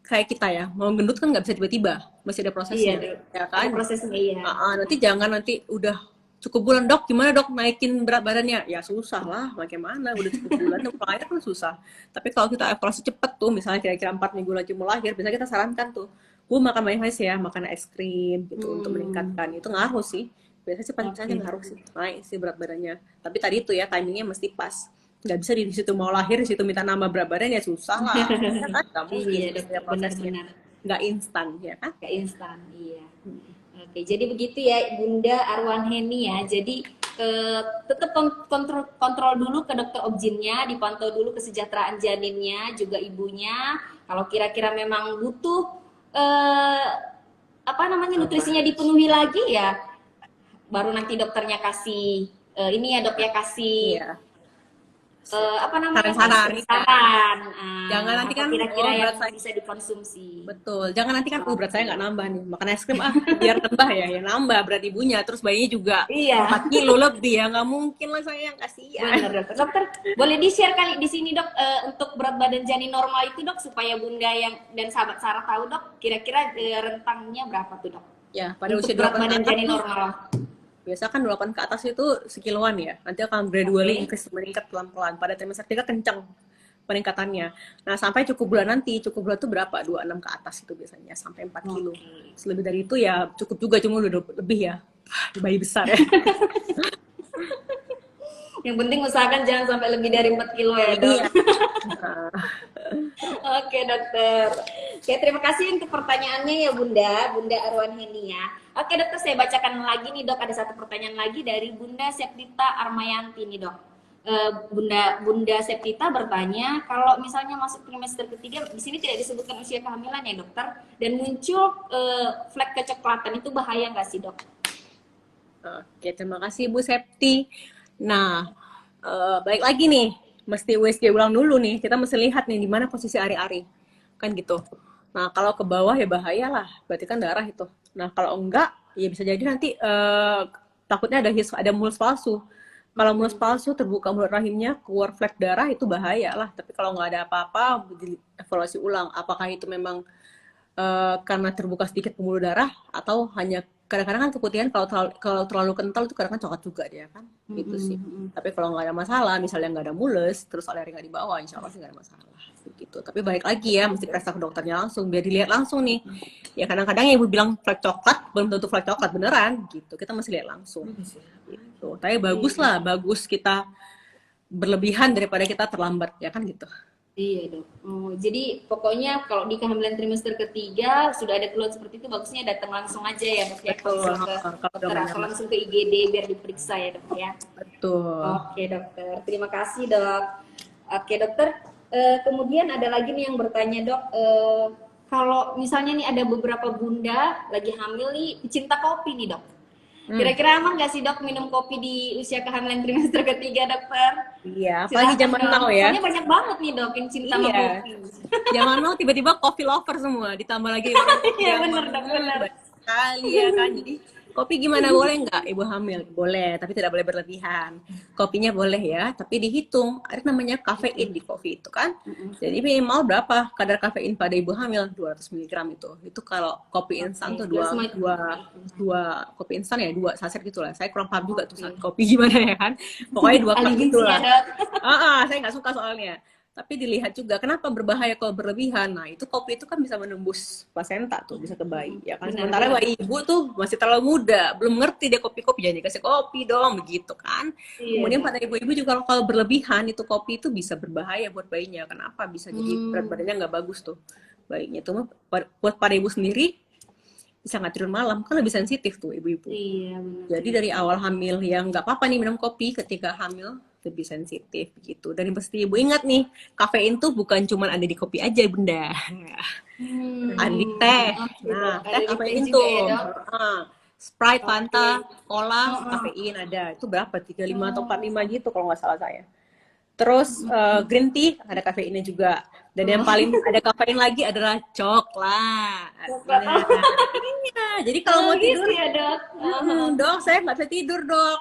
kayak kita ya, mau gendut kan nggak bisa tiba-tiba, masih ada Iya, prosesnya, Dok. ya Ada kan? prosesnya iya. Nanti jangan nanti udah cukup bulan dok, gimana dok naikin berat badannya? Ya susah lah, bagaimana udah cukup bulan dok melahirkan kan susah. Tapi kalau kita evaluasi cepet tuh, misalnya kira-kira 4 minggu lagi mau lahir, bisa kita sarankan tuh, makan manis ya, makan es krim gitu untuk meningkatkan. Itu ngaruh sih. Biasanya sih paling misalnya ngaruh sih, naik sih berat badannya. Tapi tadi itu ya timingnya mesti pas. Nggak bisa di situ mau lahir, di situ minta nambah berat badan ya susah lah. Ya kan? Nggak mungkin. Iya, Dok. Ya, prosesnya Benar-benar. nggak instan ya kan? Gak instan, iya. Oke, jadi begitu ya Bunda Arwan Heni ya. Jadi tetap kontrol dulu ke dokter objinnya, dipantau dulu kesejahteraan janinnya, juga ibunya. Kalau kira-kira memang butuh apa namanya nutrisinya dipenuhi lagi ya, baru nanti dokternya kasih ini ya dok ya kasih Iya. apa namanya Saran-saran. saran. Jangan nanti apa kan, kira-kira yang berat saya bisa dikonsumsi. betul. Jangan nanti kan berat saya nggak nambah nih. Makan es krim biar nambah ya nambah berat ibunya. Terus bayinya juga Iya. 4 kilo lebih ya nggak mungkin lah saya, kasihan. Benar dokter. Dokter, boleh di-share kali di sini dok untuk berat badan janin normal itu dok supaya bunda yang dan sahabat Sarah tahu dok kira-kira rentangnya berapa tuh dok? Ya, pada Untuk usia berat 8 badan tahun janin normal. biasa kan 8 ke atas itu sekiloan ya. Nanti akan gradually increase, meningkat pelan-pelan. Pada trimester 3 kencang peningkatannya. Nah, sampai cukup bulan nanti, cukup bulan itu berapa? 26 ke atas itu biasanya, sampai 4 kilo. Lebih dari itu ya cukup juga, cuma udah lebih ya. Bayi besar ya. Yang penting usahakan jangan sampai lebih dari 4 kilo ya dok. Iya. Oke dokter. Oke, terima kasih untuk pertanyaannya ya Bunda Arwan Heni ya. Oke dokter, saya bacakan lagi nih dok, ada satu pertanyaan lagi dari Bunda Septita Armayanti nih dok. Bunda Septita bertanya, kalau misalnya masuk trimester ketiga, di sini tidak disebutkan usia kehamilan ya dokter, dan muncul flek kecoklatan, itu bahaya nggak sih dok? Oke, terima kasih Bu Septi. Nah, balik lagi nih, mesti USG ulang dulu nih. Kita mesti lihat nih di mana posisi ari-ari, kan gitu. Nah, kalau ke bawah ya bahaya lah, berarti kan darah itu. Nah, kalau enggak, ya bisa jadi nanti takutnya ada mulus palsu. Kalau mulus palsu terbuka mulut rahimnya, keluar flek darah itu bahaya lah. Tapi kalau nggak ada apa-apa, evaluasi ulang. Apakah itu memang karena terbuka sedikit pembuluh darah atau hanya kadang-kadang kan keputihan kalau terlalu kental itu kadang-kadang coklat juga dia kan, gitu sih. Tapi kalau nggak ada masalah, misalnya nggak ada mulus, terus alergi nggak dibawa, insya Allah sih nggak ada masalah, begitu. Tapi balik lagi ya, mesti periksa ke dokternya langsung biar dilihat langsung nih. Ya kadang-kadang ibu bilang flek coklat belum tentu flek coklat beneran, gitu. Kita mesti lihat langsung. Gitu. Tapi bagus lah, bagus kita berlebihan daripada kita terlambat, ya kan gitu. Iya dok. Jadi pokoknya kalau di kehamilan trimester ketiga sudah ada keluhan seperti itu, bagusnya datang langsung aja ya dok ya, langsung ke dokter atau langsung ke IGD biar diperiksa ya dok ya. Betul. Oke dokter, terima kasih dok. Oke dokter, kemudian ada lagi nih yang bertanya dok, kalau misalnya nih ada beberapa bunda lagi hamil nih pecinta kopi nih dok. Kira-kira aman nggak sih dok minum kopi di usia kehamilan trimester ketiga dokter? Iya, apalagi zaman now ya. Soalnya banyak banget nih dok yang cinta sama kopi. Zaman now tiba-tiba coffee lover semua, ditambah lagi Iya bener dok, bener. Sekali ya kan. Jadi kopi gimana, boleh nggak ibu hamil? Boleh, tapi tidak boleh berlebihan. Kopinya boleh ya, tapi dihitung. Ada namanya kafein di kopi itu kan. Jadi minimal berapa kadar kafein pada ibu hamil? 200 mg itu. Itu kalau kopi instan tuh dua kopi instan ya, 2 saset gitu lah. Saya kurang paham juga tuh kopi gimana ya kan. Pokoknya 2 cup gitu lah. Saya nggak suka soalnya. Tapi dilihat juga kenapa berbahaya kalau berlebihan. Nah, itu kopi itu kan bisa menembus plasenta tuh, bisa ke bayi ya kan. Sementara bayi ibu tuh masih terlalu muda, belum ngerti dia kopi-kopi, jangan dikasih kopi dong begitu kan. Kemudian pada ibu-ibu juga kalau berlebihan itu kopi itu bisa berbahaya buat bayinya. Kenapa? Bisa jadi berat badannya nggak bagus tuh bayinya. Tuh buat pada ibu sendiri bisa nggak tidur malam, kan lebih sensitif tuh ibu-ibu. Iya benar. Jadi dari awal hamil yang nggak apa-apa nih minum kopi ketika hamil, lebih sensitif gitu. Dan mesti ibu ingat nih, kafein tuh bukan cuma ada di kopi aja bunda, ada di teh. Nah, teh kafein tuh Sprite, Fanta, Cola, kafein ada. Itu berapa? 35 atau 45 gitu kalau nggak salah saya. Terus green tea ada kafeinnya juga. Dan yang paling ada kafein lagi adalah coklat. Nah, jadi kalau mau gitu tidur, ya dok. dok, saya nggak bisa tidur, dok.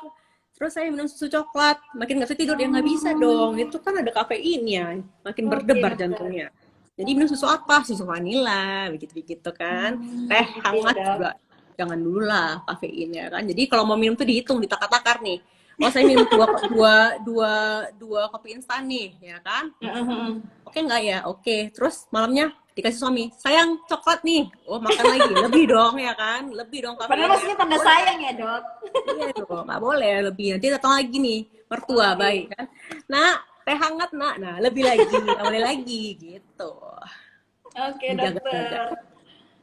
Terus saya minum susu coklat, makin nggak bisa tidur, ya nggak bisa dong. Itu kan ada kafeinnya, makin Oke berdebar dokter. jantungnya. Jadi minum susu apa? Susu vanila, begitu-begitu kan. Teh Gitu ya hangat dok. juga, jangan dulu lah kafeinnya kan. Jadi kalau mau minum tuh dihitung, ditakar-takar nih. Oh, saya minum dua kopi instan nih, ya kan? Oke nggak ya? Oke. Terus malamnya dikasih suami, sayang coklat nih. Oh, makan lagi, lebih dong ya kan? Lebih dong Padahal kafeinnya. maksudnya tanda sayang ya dok. Iya dong, nggak boleh lebih. Nanti datang lagi nih, mertua Oke. baik kan. Nah, teh hangat nak, nah lebih lagi, nggak boleh lagi gitu. Oke Dijaga-jaga. dokter.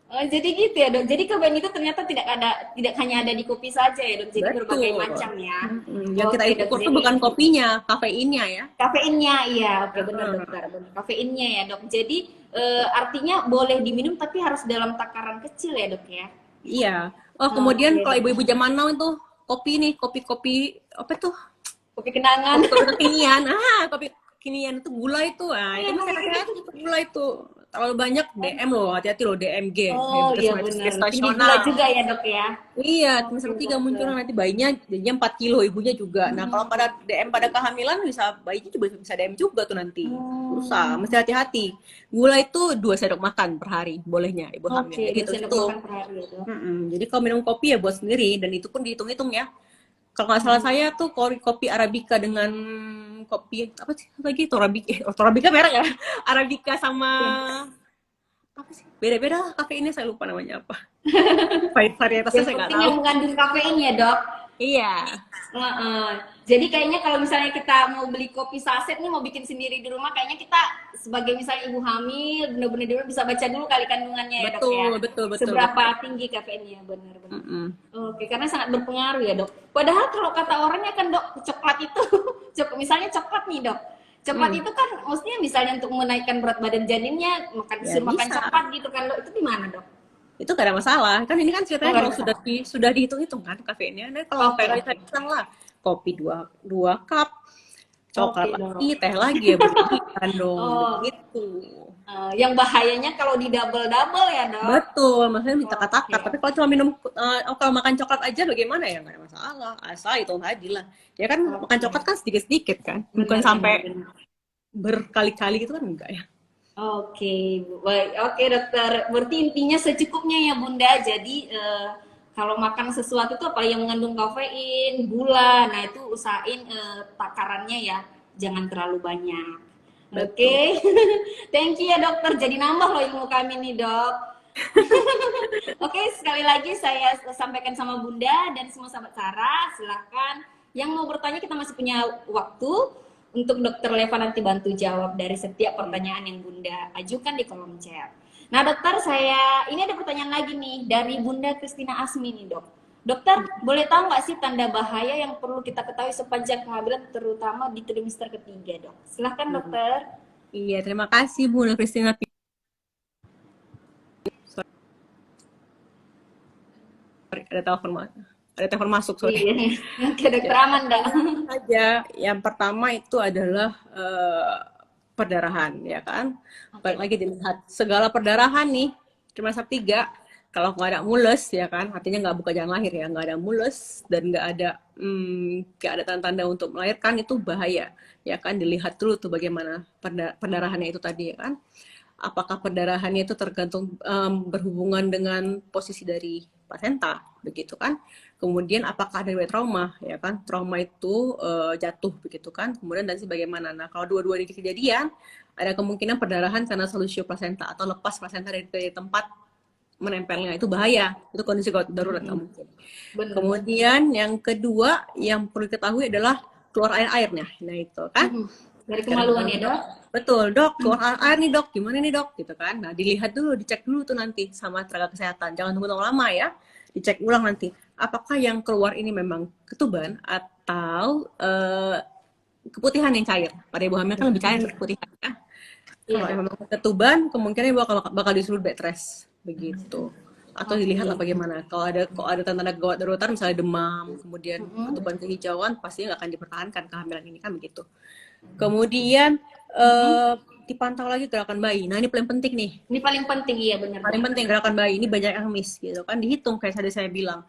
Oh, jadi gitu ya dok. Jadi kafein itu ternyata tidak hanya ada di kopi saja ya dok. Jadi berbagai Betul. macam ya. Yang kita Oke dok. ukur tuh Jadi bukan kopinya, kafeinnya ya. kafeinnya iya. Oke benar Heeh. dokter. Benar. Kafeinnya ya dok. Jadi artinya boleh diminum tapi harus dalam takaran kecil ya dok ya. Iya. Oh, kemudian Oke kalau dok. ibu-ibu zaman now itu kopi nih, kopi-kopi apa tuh? Kopi kenangan. Kopi-kopi kekinian. Kopi kekinian itu gula itu. Itu Iya masih dok. hati-hati itu gula itu. Terlalu banyak DM loh, hati-hati loh DMG, Oh iya diabetes benar. Tinggi gula gestasional. juga ya dok ya. Iya, Oke trimester 3 muncul dokter. nanti bayinya jadinya 4 kilo, ibunya juga. Nah, kalau pada DM pada kehamilan bisa bayinya juga bisa DM juga tuh nanti. Susah, mesti hati-hati. Gula itu 2 sendok makan per hari bolehnya ibu hamil. Oke, Jadi 2 sendok hitung-hitung. makan per hari ya dok. Jadi kalau minum kopi ya buat sendiri dan itu pun dihitung-hitung ya. Kalau nggak salah saya tuh kopi arabica dengan kopi apa sih lagi itu arabica merek ya. Arabica sama apa sih? Beda-beda lah kafeinnya saya lupa namanya apa. Varietasnya Yang saya nggak penting tahu. yang mengandung kafein ya dok. Iya. Jadi kayaknya kalau misalnya kita mau beli kopi saset nih mau bikin sendiri di rumah, kayaknya kita sebagai misalnya ibu hamil benar-benar bisa baca dulu kali kandungannya ya dok ya. Betul. Seberapa tinggi kafeinnya benar-benar. Oke, karena sangat berpengaruh ya dok. Padahal kalau kata orangnya kan dok coklat itu, misalnya coklat nih dok. Coklat itu kan maksudnya misalnya untuk menaikkan berat badan janinnya makan Ya makan bisa. coklat gitu kan dok. Itu gimana dok? Itu gak ada masalah. Kan ini kan ceritanya Nggak kalau ada sudah dihitung-hitung kan kafeinnya. Nah, kalau Oke, kayak tadi bilang lah, kopi dua cup, coklat Oke dok. lagi, teh lagi ya berlebihan dong, Oh, begitu. yang bahayanya kalau di double-double ya dok. Betul, maksudnya minta kata-kata. Oke. Tapi kalau cuma minum, kalau makan coklat aja bagaimana ya nggak ada masalah. Asal itu tadi lah. Ya kan makan coklat kan sedikit-sedikit kan, bukan sampai Benar. berkali-kali gitu kan enggak ya. Oke, baik. Oke dokter. Berarti intinya secukupnya ya bunda. Jadi kalau makan sesuatu tuh apalagi yang mengandung kafein, gula, nah itu usahain takarannya ya jangan terlalu banyak. Oke, thank you ya dokter. Jadi nambah loh ilmu kami nih dok. Oke, sekali lagi saya sampaikan sama bunda dan semua sahabat Sarah. Silahkan yang mau bertanya kita masih punya waktu. Untuk Dokter Leva nanti bantu jawab dari setiap pertanyaan yang Bunda ajukan di kolom chat. Nah dokter, ini ada pertanyaan lagi nih dari Bunda Kristina Asmi nih dok. Dokter, boleh tahu nggak sih tanda bahaya yang perlu kita ketahui sepanjang kehamilan terutama di trimester ketiga dok? Silahkan dokter. Iya, terima kasih Bu Christina. Sorry, ada telepon masuk, sorry. Iya, oke dokter aman dah. Aja, yang pertama itu adalah perdarahan, ya kan? Balik lagi dilihat segala perdarahan nih, trimester 3, kalau nggak ada mules, ya kan? Artinya nggak buka jalan lahir ya, nggak ada mules dan nggak ada tanda-tanda untuk melahirkan itu bahaya, ya kan? Dilihat dulu tuh bagaimana perdarahannya itu tadi, ya kan? Apakah perdarahannya itu tergantung berhubungan dengan posisi dari plasenta, begitu kan? Kemudian apakah ada trauma, ya kan? Trauma itu jatuh, begitu kan? Kemudian dan bagaimana? Nah, kalau dua-dua ini kejadian, ada kemungkinan perdarahan karena solusio plasenta atau lepas plasenta dari tempat menempelnya, itu bahaya, itu kondisi darurat nggak mungkin. Benar. Kemudian yang kedua yang perlu diketahui adalah keluar airnya, nah itu kan? Dari kemaluan ya dok? Betul, dok, keluar air nih dok, gimana nih dok, gitu kan. Nah, dilihat dulu, dicek dulu tuh nanti sama tenaga kesehatan. Jangan tunggu lama ya, dicek ulang nanti. Apakah yang keluar ini memang ketuban atau keputihan yang cair. Pada ibu hamil kan lebih cair keputihan ya. Kalau memang ketuban, kemungkinan bakal disuruh bed rest, begitu. Atau dilihatlah bagaimana. Kalau ada tanda-tanda gawat darurat, misalnya demam, kemudian ketuban kehijauan, pastinya nggak akan dipertahankan kehamilan ini kan begitu. Kemudian Mm-mm. Dipantau lagi gerakan bayi. Nah, ini paling penting nih. Ini paling penting, iya benar Paling dok. penting gerakan bayi ini banyak yang miss gitu kan, dihitung kayak tadi saya bilang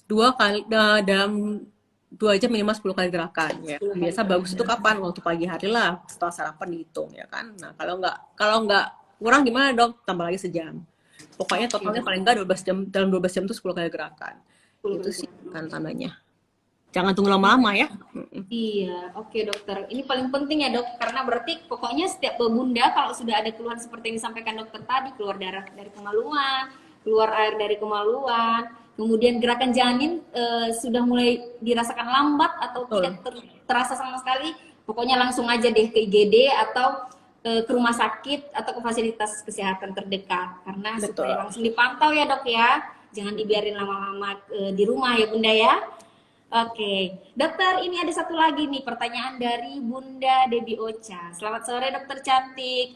2 kali dalam 2 jam minimal 10 kali gerakan ya. 10 kali Biasa bagus itu gerakan. kapan? Waktu pagi hari lah setelah sarapan dihitung ya kan. Nah, kalau nggak kurang gimana dok? Tambah lagi sejam. Pokoknya Oke totalnya dok, paling nggak 12 jam, dalam 12 jam itu 10 kali gerakan. 10 Itu kali sih gerakan. kan Oke. tandanya. Jangan tunggu lama-lama ya. Iya, oke dokter. Ini paling penting ya dok, karena berarti pokoknya setiap bunda kalau sudah ada keluhan seperti yang disampaikan dokter tadi, keluar darah dari kemaluan, keluar air dari kemaluan, kemudian gerakan janin sudah mulai dirasakan lambat atau tidak Betul. terasa sama sekali, pokoknya langsung aja deh ke IGD atau ke rumah sakit atau ke fasilitas kesehatan terdekat, karena supaya Betul. langsung dipantau ya dok ya, jangan dibiarin lama-lama di rumah ya bunda ya. Oke, dokter, ini ada satu lagi nih pertanyaan dari Bunda Debi Ocha. Selamat sore, dokter cantik.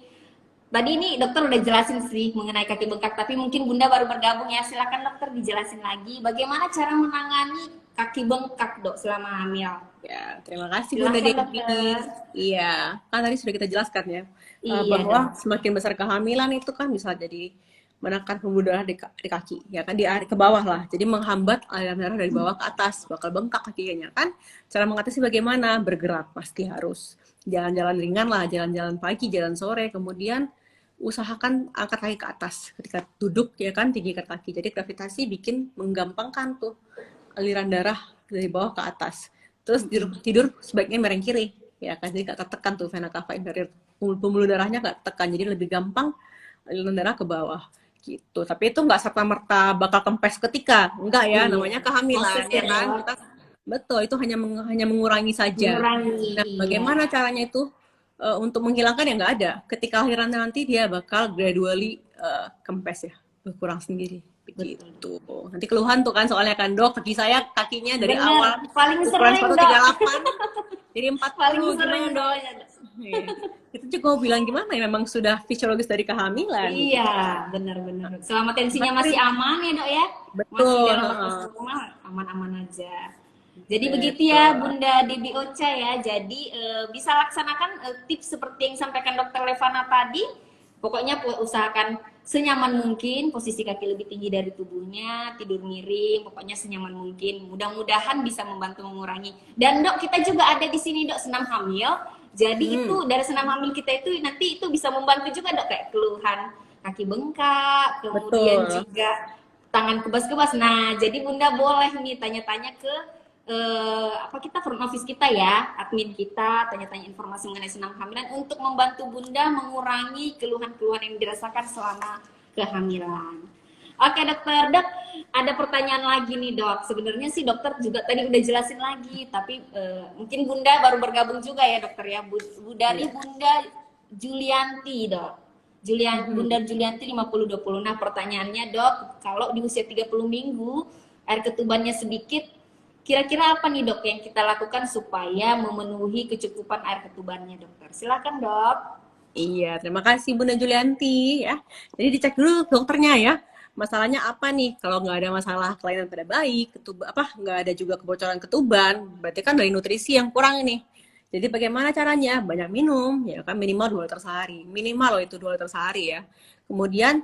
Tadi ini dokter udah jelasin sih mengenai kaki bengkak, tapi mungkin Bunda baru bergabung ya. Silakan dokter dijelasin lagi bagaimana cara menangani kaki bengkak dok selama hamil. Ya, terima kasih Bunda Silakan Devi. dokter. Iya, kan tadi sudah kita jelaskan ya, Iya dok. bahwa semakin besar kehamilan itu kan bisa jadi menekan pembuluh darah di kaki, ya kan, ke bawah lah. Jadi menghambat aliran darah dari bawah ke atas, bakal bengkak kakinya kan. Cara mengatasi bagaimana? Bergerak pasti harus. Jalan-jalan ringan lah, jalan-jalan pagi, jalan sore, kemudian usahakan angkat kaki ke atas ketika duduk ya kan, tinggikan kaki. Jadi gravitasi bikin menggampangkan tuh aliran darah dari bawah ke atas. Terus tidur sebaiknya miring kiri, ya kan, jadi nggak tertekan tuh vena cava inferior, pembuluh darahnya nggak tekan, jadi lebih gampang aliran darah ke bawah gitu. Tapi itu nggak serta merta bakal kempes ketika, enggak ya, Iya. namanya kehamilan Proses ya ya kan, dok. kita betul itu hanya mengurangi saja. Mengurangi, Nah, iya. bagaimana caranya itu? Untuk menghilangkan ya nggak ada. Ketika akhiran nanti dia bakal gradually kempes ya, berkurang sendiri Betul. begitu. Nanti keluhan tuh kan soalnya kan dok, kaki saya kakinya dari Bener, awal paling ukuran sering sepatu dok. 38 jadi Paling 40 sering gimana dok? soalnya dok. Iya. Itu juga mau bilang gimana ya, memang sudah fisiologis dari kehamilan gitu. Iya, benar-benar. Selama tensinya masih Tapi aman ya dok ya, masih betul, dalam batas heeh. normal, aman-aman aja. Jadi begitu ya Betul. Bunda Debi Ocha ya. Jadi bisa laksanakan tips seperti yang disampaikan Dokter Levana tadi. Pokoknya usahakan senyaman mungkin, posisi kaki lebih tinggi dari tubuhnya, tidur miring, pokoknya senyaman mungkin. Mudah-mudahan bisa membantu mengurangi. Dan dok, kita juga ada di sini dok senam hamil. Jadi itu dari senam hamil kita itu nanti itu bisa membantu juga dok kayak keluhan kaki bengkak, kemudian Betul. juga tangan kebas-kebas. Nah, jadi Bunda boleh nih tanya-tanya ke apa kita front office kita ya, admin kita, tanya-tanya informasi mengenai senam kehamilan untuk membantu Bunda mengurangi keluhan-keluhan yang dirasakan selama kehamilan. Oke dokter, dok ada pertanyaan lagi nih dok. Sebenarnya sih dokter juga tadi udah jelasin lagi, tapi mungkin Bunda baru bergabung juga ya dokter ya. Dari Iya. Bunda Julianti dok. Bunda Julianti 5020. Nah pertanyaannya dok, kalau di usia 30 minggu air ketubannya sedikit, kira-kira apa nih dok yang kita lakukan supaya memenuhi kecukupan air ketubannya dokter? Silakan dok. Iya, terima kasih Bunda Julianti ya. Jadi dicek dulu dokternya ya. Masalahnya apa nih? Kalau nggak ada masalah kelainan pada bayi, nggak ada juga kebocoran ketuban, berarti kan dari nutrisi yang kurang ini. Jadi bagaimana caranya? Banyak minum, ya kan, minimal 2 liter sehari. Minimal loh itu 2 liter sehari ya. Kemudian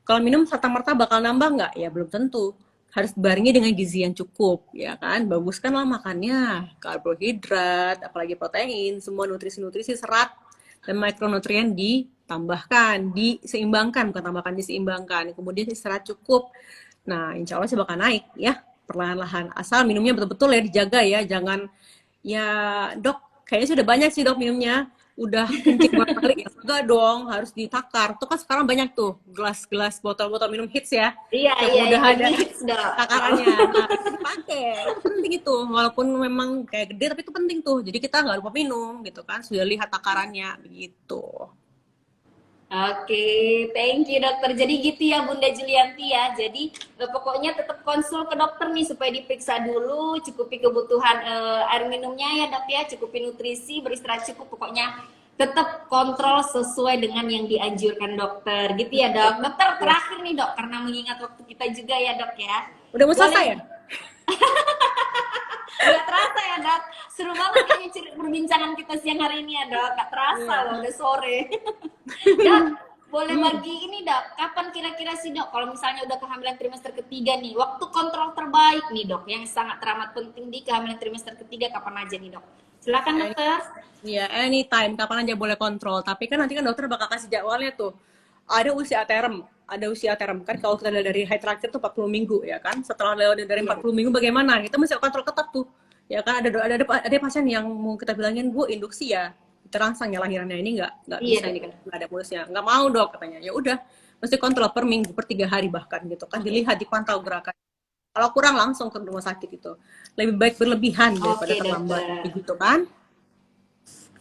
kalau minum serta-merta bakal nambah nggak? Ya belum tentu. Harus dibarengi dengan gizi yang cukup, ya kan? Baguskanlah makannya, karbohidrat, apalagi protein, semua nutrisi-nutrisi, serat, dan mikronutrien ditambahkan, diseimbangkan, bukan tambahkan, diseimbangkan. Kemudian istirahat cukup. Nah, insya Allah sih bakal naik ya, perlahan-lahan. Asal minumnya betul-betul ya dijaga ya, jangan ya dok, kayaknya sudah banyak sih dok minumnya, udah kencing kali ya, enggak dong, harus ditakar. Tuh kan sekarang banyak tuh gelas-gelas botol-botol minum hits ya, Iya, yang iya, udah yang ada hits dok. takarannya. Nah, itu dipakai, itu penting itu, walaupun memang kayak gede tapi itu penting tuh. Jadi kita nggak lupa minum gitu kan, sudah lihat takarannya begitu. Oke, thank you dokter. Jadi gitu ya Bunda Julianti ya. Jadi pokoknya tetap konsul ke dokter nih supaya diperiksa dulu, cukupi kebutuhan air minumnya ya dok ya, cukupi nutrisi, beristirahat cukup. Pokoknya tetap kontrol sesuai dengan yang dianjurkan dokter. Gitu ya dok. Dokter terakhir nih dok, karena mengingat waktu kita juga ya dok ya. Udah mau selesai Boleh ya? Nggak terasa ya dok, seru banget kayaknya perbincangan kita siang hari ini ya dok, nggak terasa Iya. loh udah sore. Dok, boleh bagi ini dok, kapan kira-kira sih dok kalau misalnya udah kehamilan trimester ketiga nih, waktu kontrol terbaik nih dok, yang sangat teramat penting di kehamilan trimester ketiga kapan aja nih dok? Silakan dokter. Iya, anytime, kapan aja boleh kontrol. Tapi kan nanti kan dokter bakal kasih jadwalnya tuh. Ada usia term. Kan kalau kita lihat dari haid terakhir tuh 40 minggu ya kan. Setelah lewat dari 40 minggu bagaimana? Kita mesti kontrol ketat tuh. Ya kan ada pasien yang mau kita bilangin, "Bu, induksi ya." Terangsang ya lahirannya ini nggak Iya bisa dok. ini kan nggak ada mulusnya. Nggak mau dok katanya. Ya udah, mesti kontrol per minggu, per 3 hari bahkan gitu kan. Dilihat, dipantau gerakan. Kalau kurang langsung ke rumah sakit itu. Lebih baik berlebihan daripada Oke terlambat dokter. gitu kan.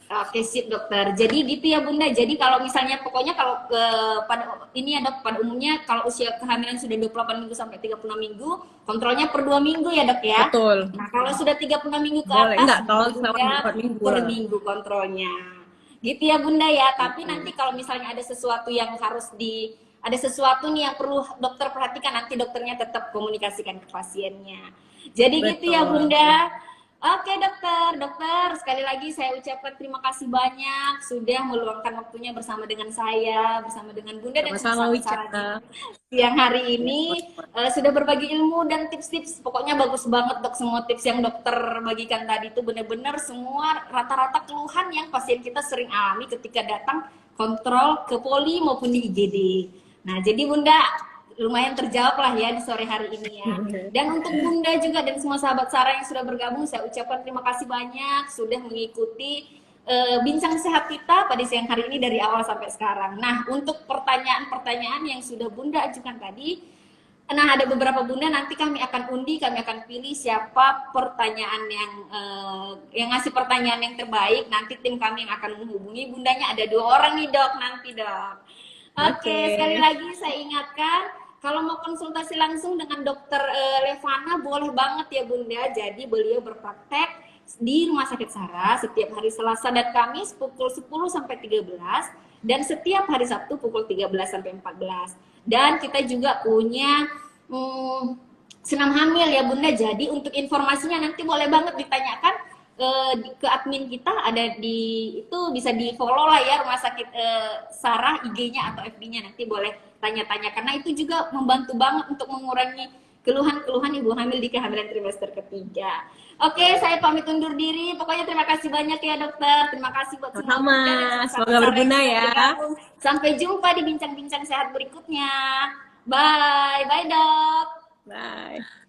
Oke sip dokter. Jadi gitu ya Bunda. Jadi kalau misalnya pokoknya kalau ke pada ini ya dok, pada umumnya kalau usia kehamilan sudah 28 minggu sampai 36 minggu, kontrolnya per 2 minggu ya dok ya. Betul. Nah kalau sudah 36 minggu ke Boleh atas, enggak kalau selama Bunda 4 minggu. per minggu kontrolnya. Gitu ya Bunda ya. Tapi nanti kalau misalnya ada sesuatu yang harus ada sesuatu nih yang perlu dokter perhatikan, nanti dokternya tetap komunikasikan ke pasiennya. Jadi gitu ya Betul. Bunda. Oke dokter, sekali lagi saya ucapkan terima kasih banyak sudah meluangkan waktunya bersama dengan saya, bersama dengan Bunda dan Sama-sama sahabat Wicca. Sarah di siang hari ini. Sudah berbagi ilmu dan tips-tips, pokoknya bagus banget dok, semua tips yang dokter bagikan tadi itu benar-benar semua rata-rata keluhan yang pasien kita sering alami ketika datang kontrol ke poli maupun di IGD. Nah jadi Bunda lumayan terjawab lah ya di sore hari ini ya. Dan untuk Bunda juga dan semua sahabat Sarah yang sudah bergabung, saya ucapkan terima kasih banyak sudah mengikuti bincang sehat kita pada siang hari ini dari awal sampai sekarang. Nah, untuk pertanyaan-pertanyaan yang sudah Bunda ajukan tadi, nah ada beberapa Bunda nanti kami akan undi, kami akan pilih siapa pertanyaan yang ngasih pertanyaan yang terbaik. Nanti tim kami yang akan menghubungi Bundanya, ada 2 orang nih dok nanti dok. Oke, sekali lagi saya ingatkan kalau mau konsultasi langsung dengan dokter Levana boleh banget ya Bunda. Jadi beliau berpraktek di Rumah Sakit Sarah setiap hari Selasa dan Kamis pukul 10 sampai 13 dan setiap hari Sabtu pukul 13 sampai 14. Dan kita juga punya senam hamil ya Bunda. Jadi untuk informasinya nanti boleh banget ditanyakan ke admin kita, ada di itu bisa di follow lah ya Rumah Sakit Sarah IG-nya atau FB-nya, nanti boleh tanya-tanya karena itu juga membantu banget untuk mengurangi keluhan-keluhan ibu hamil di kehamilan trimester ketiga. Oke, saya pamit undur diri. Pokoknya terima kasih banyak ya dokter. Terima kasih buat semua Sama, semoga berguna ya. Sampai jumpa di bincang-bincang sehat berikutnya. Bye, bye dok. Bye.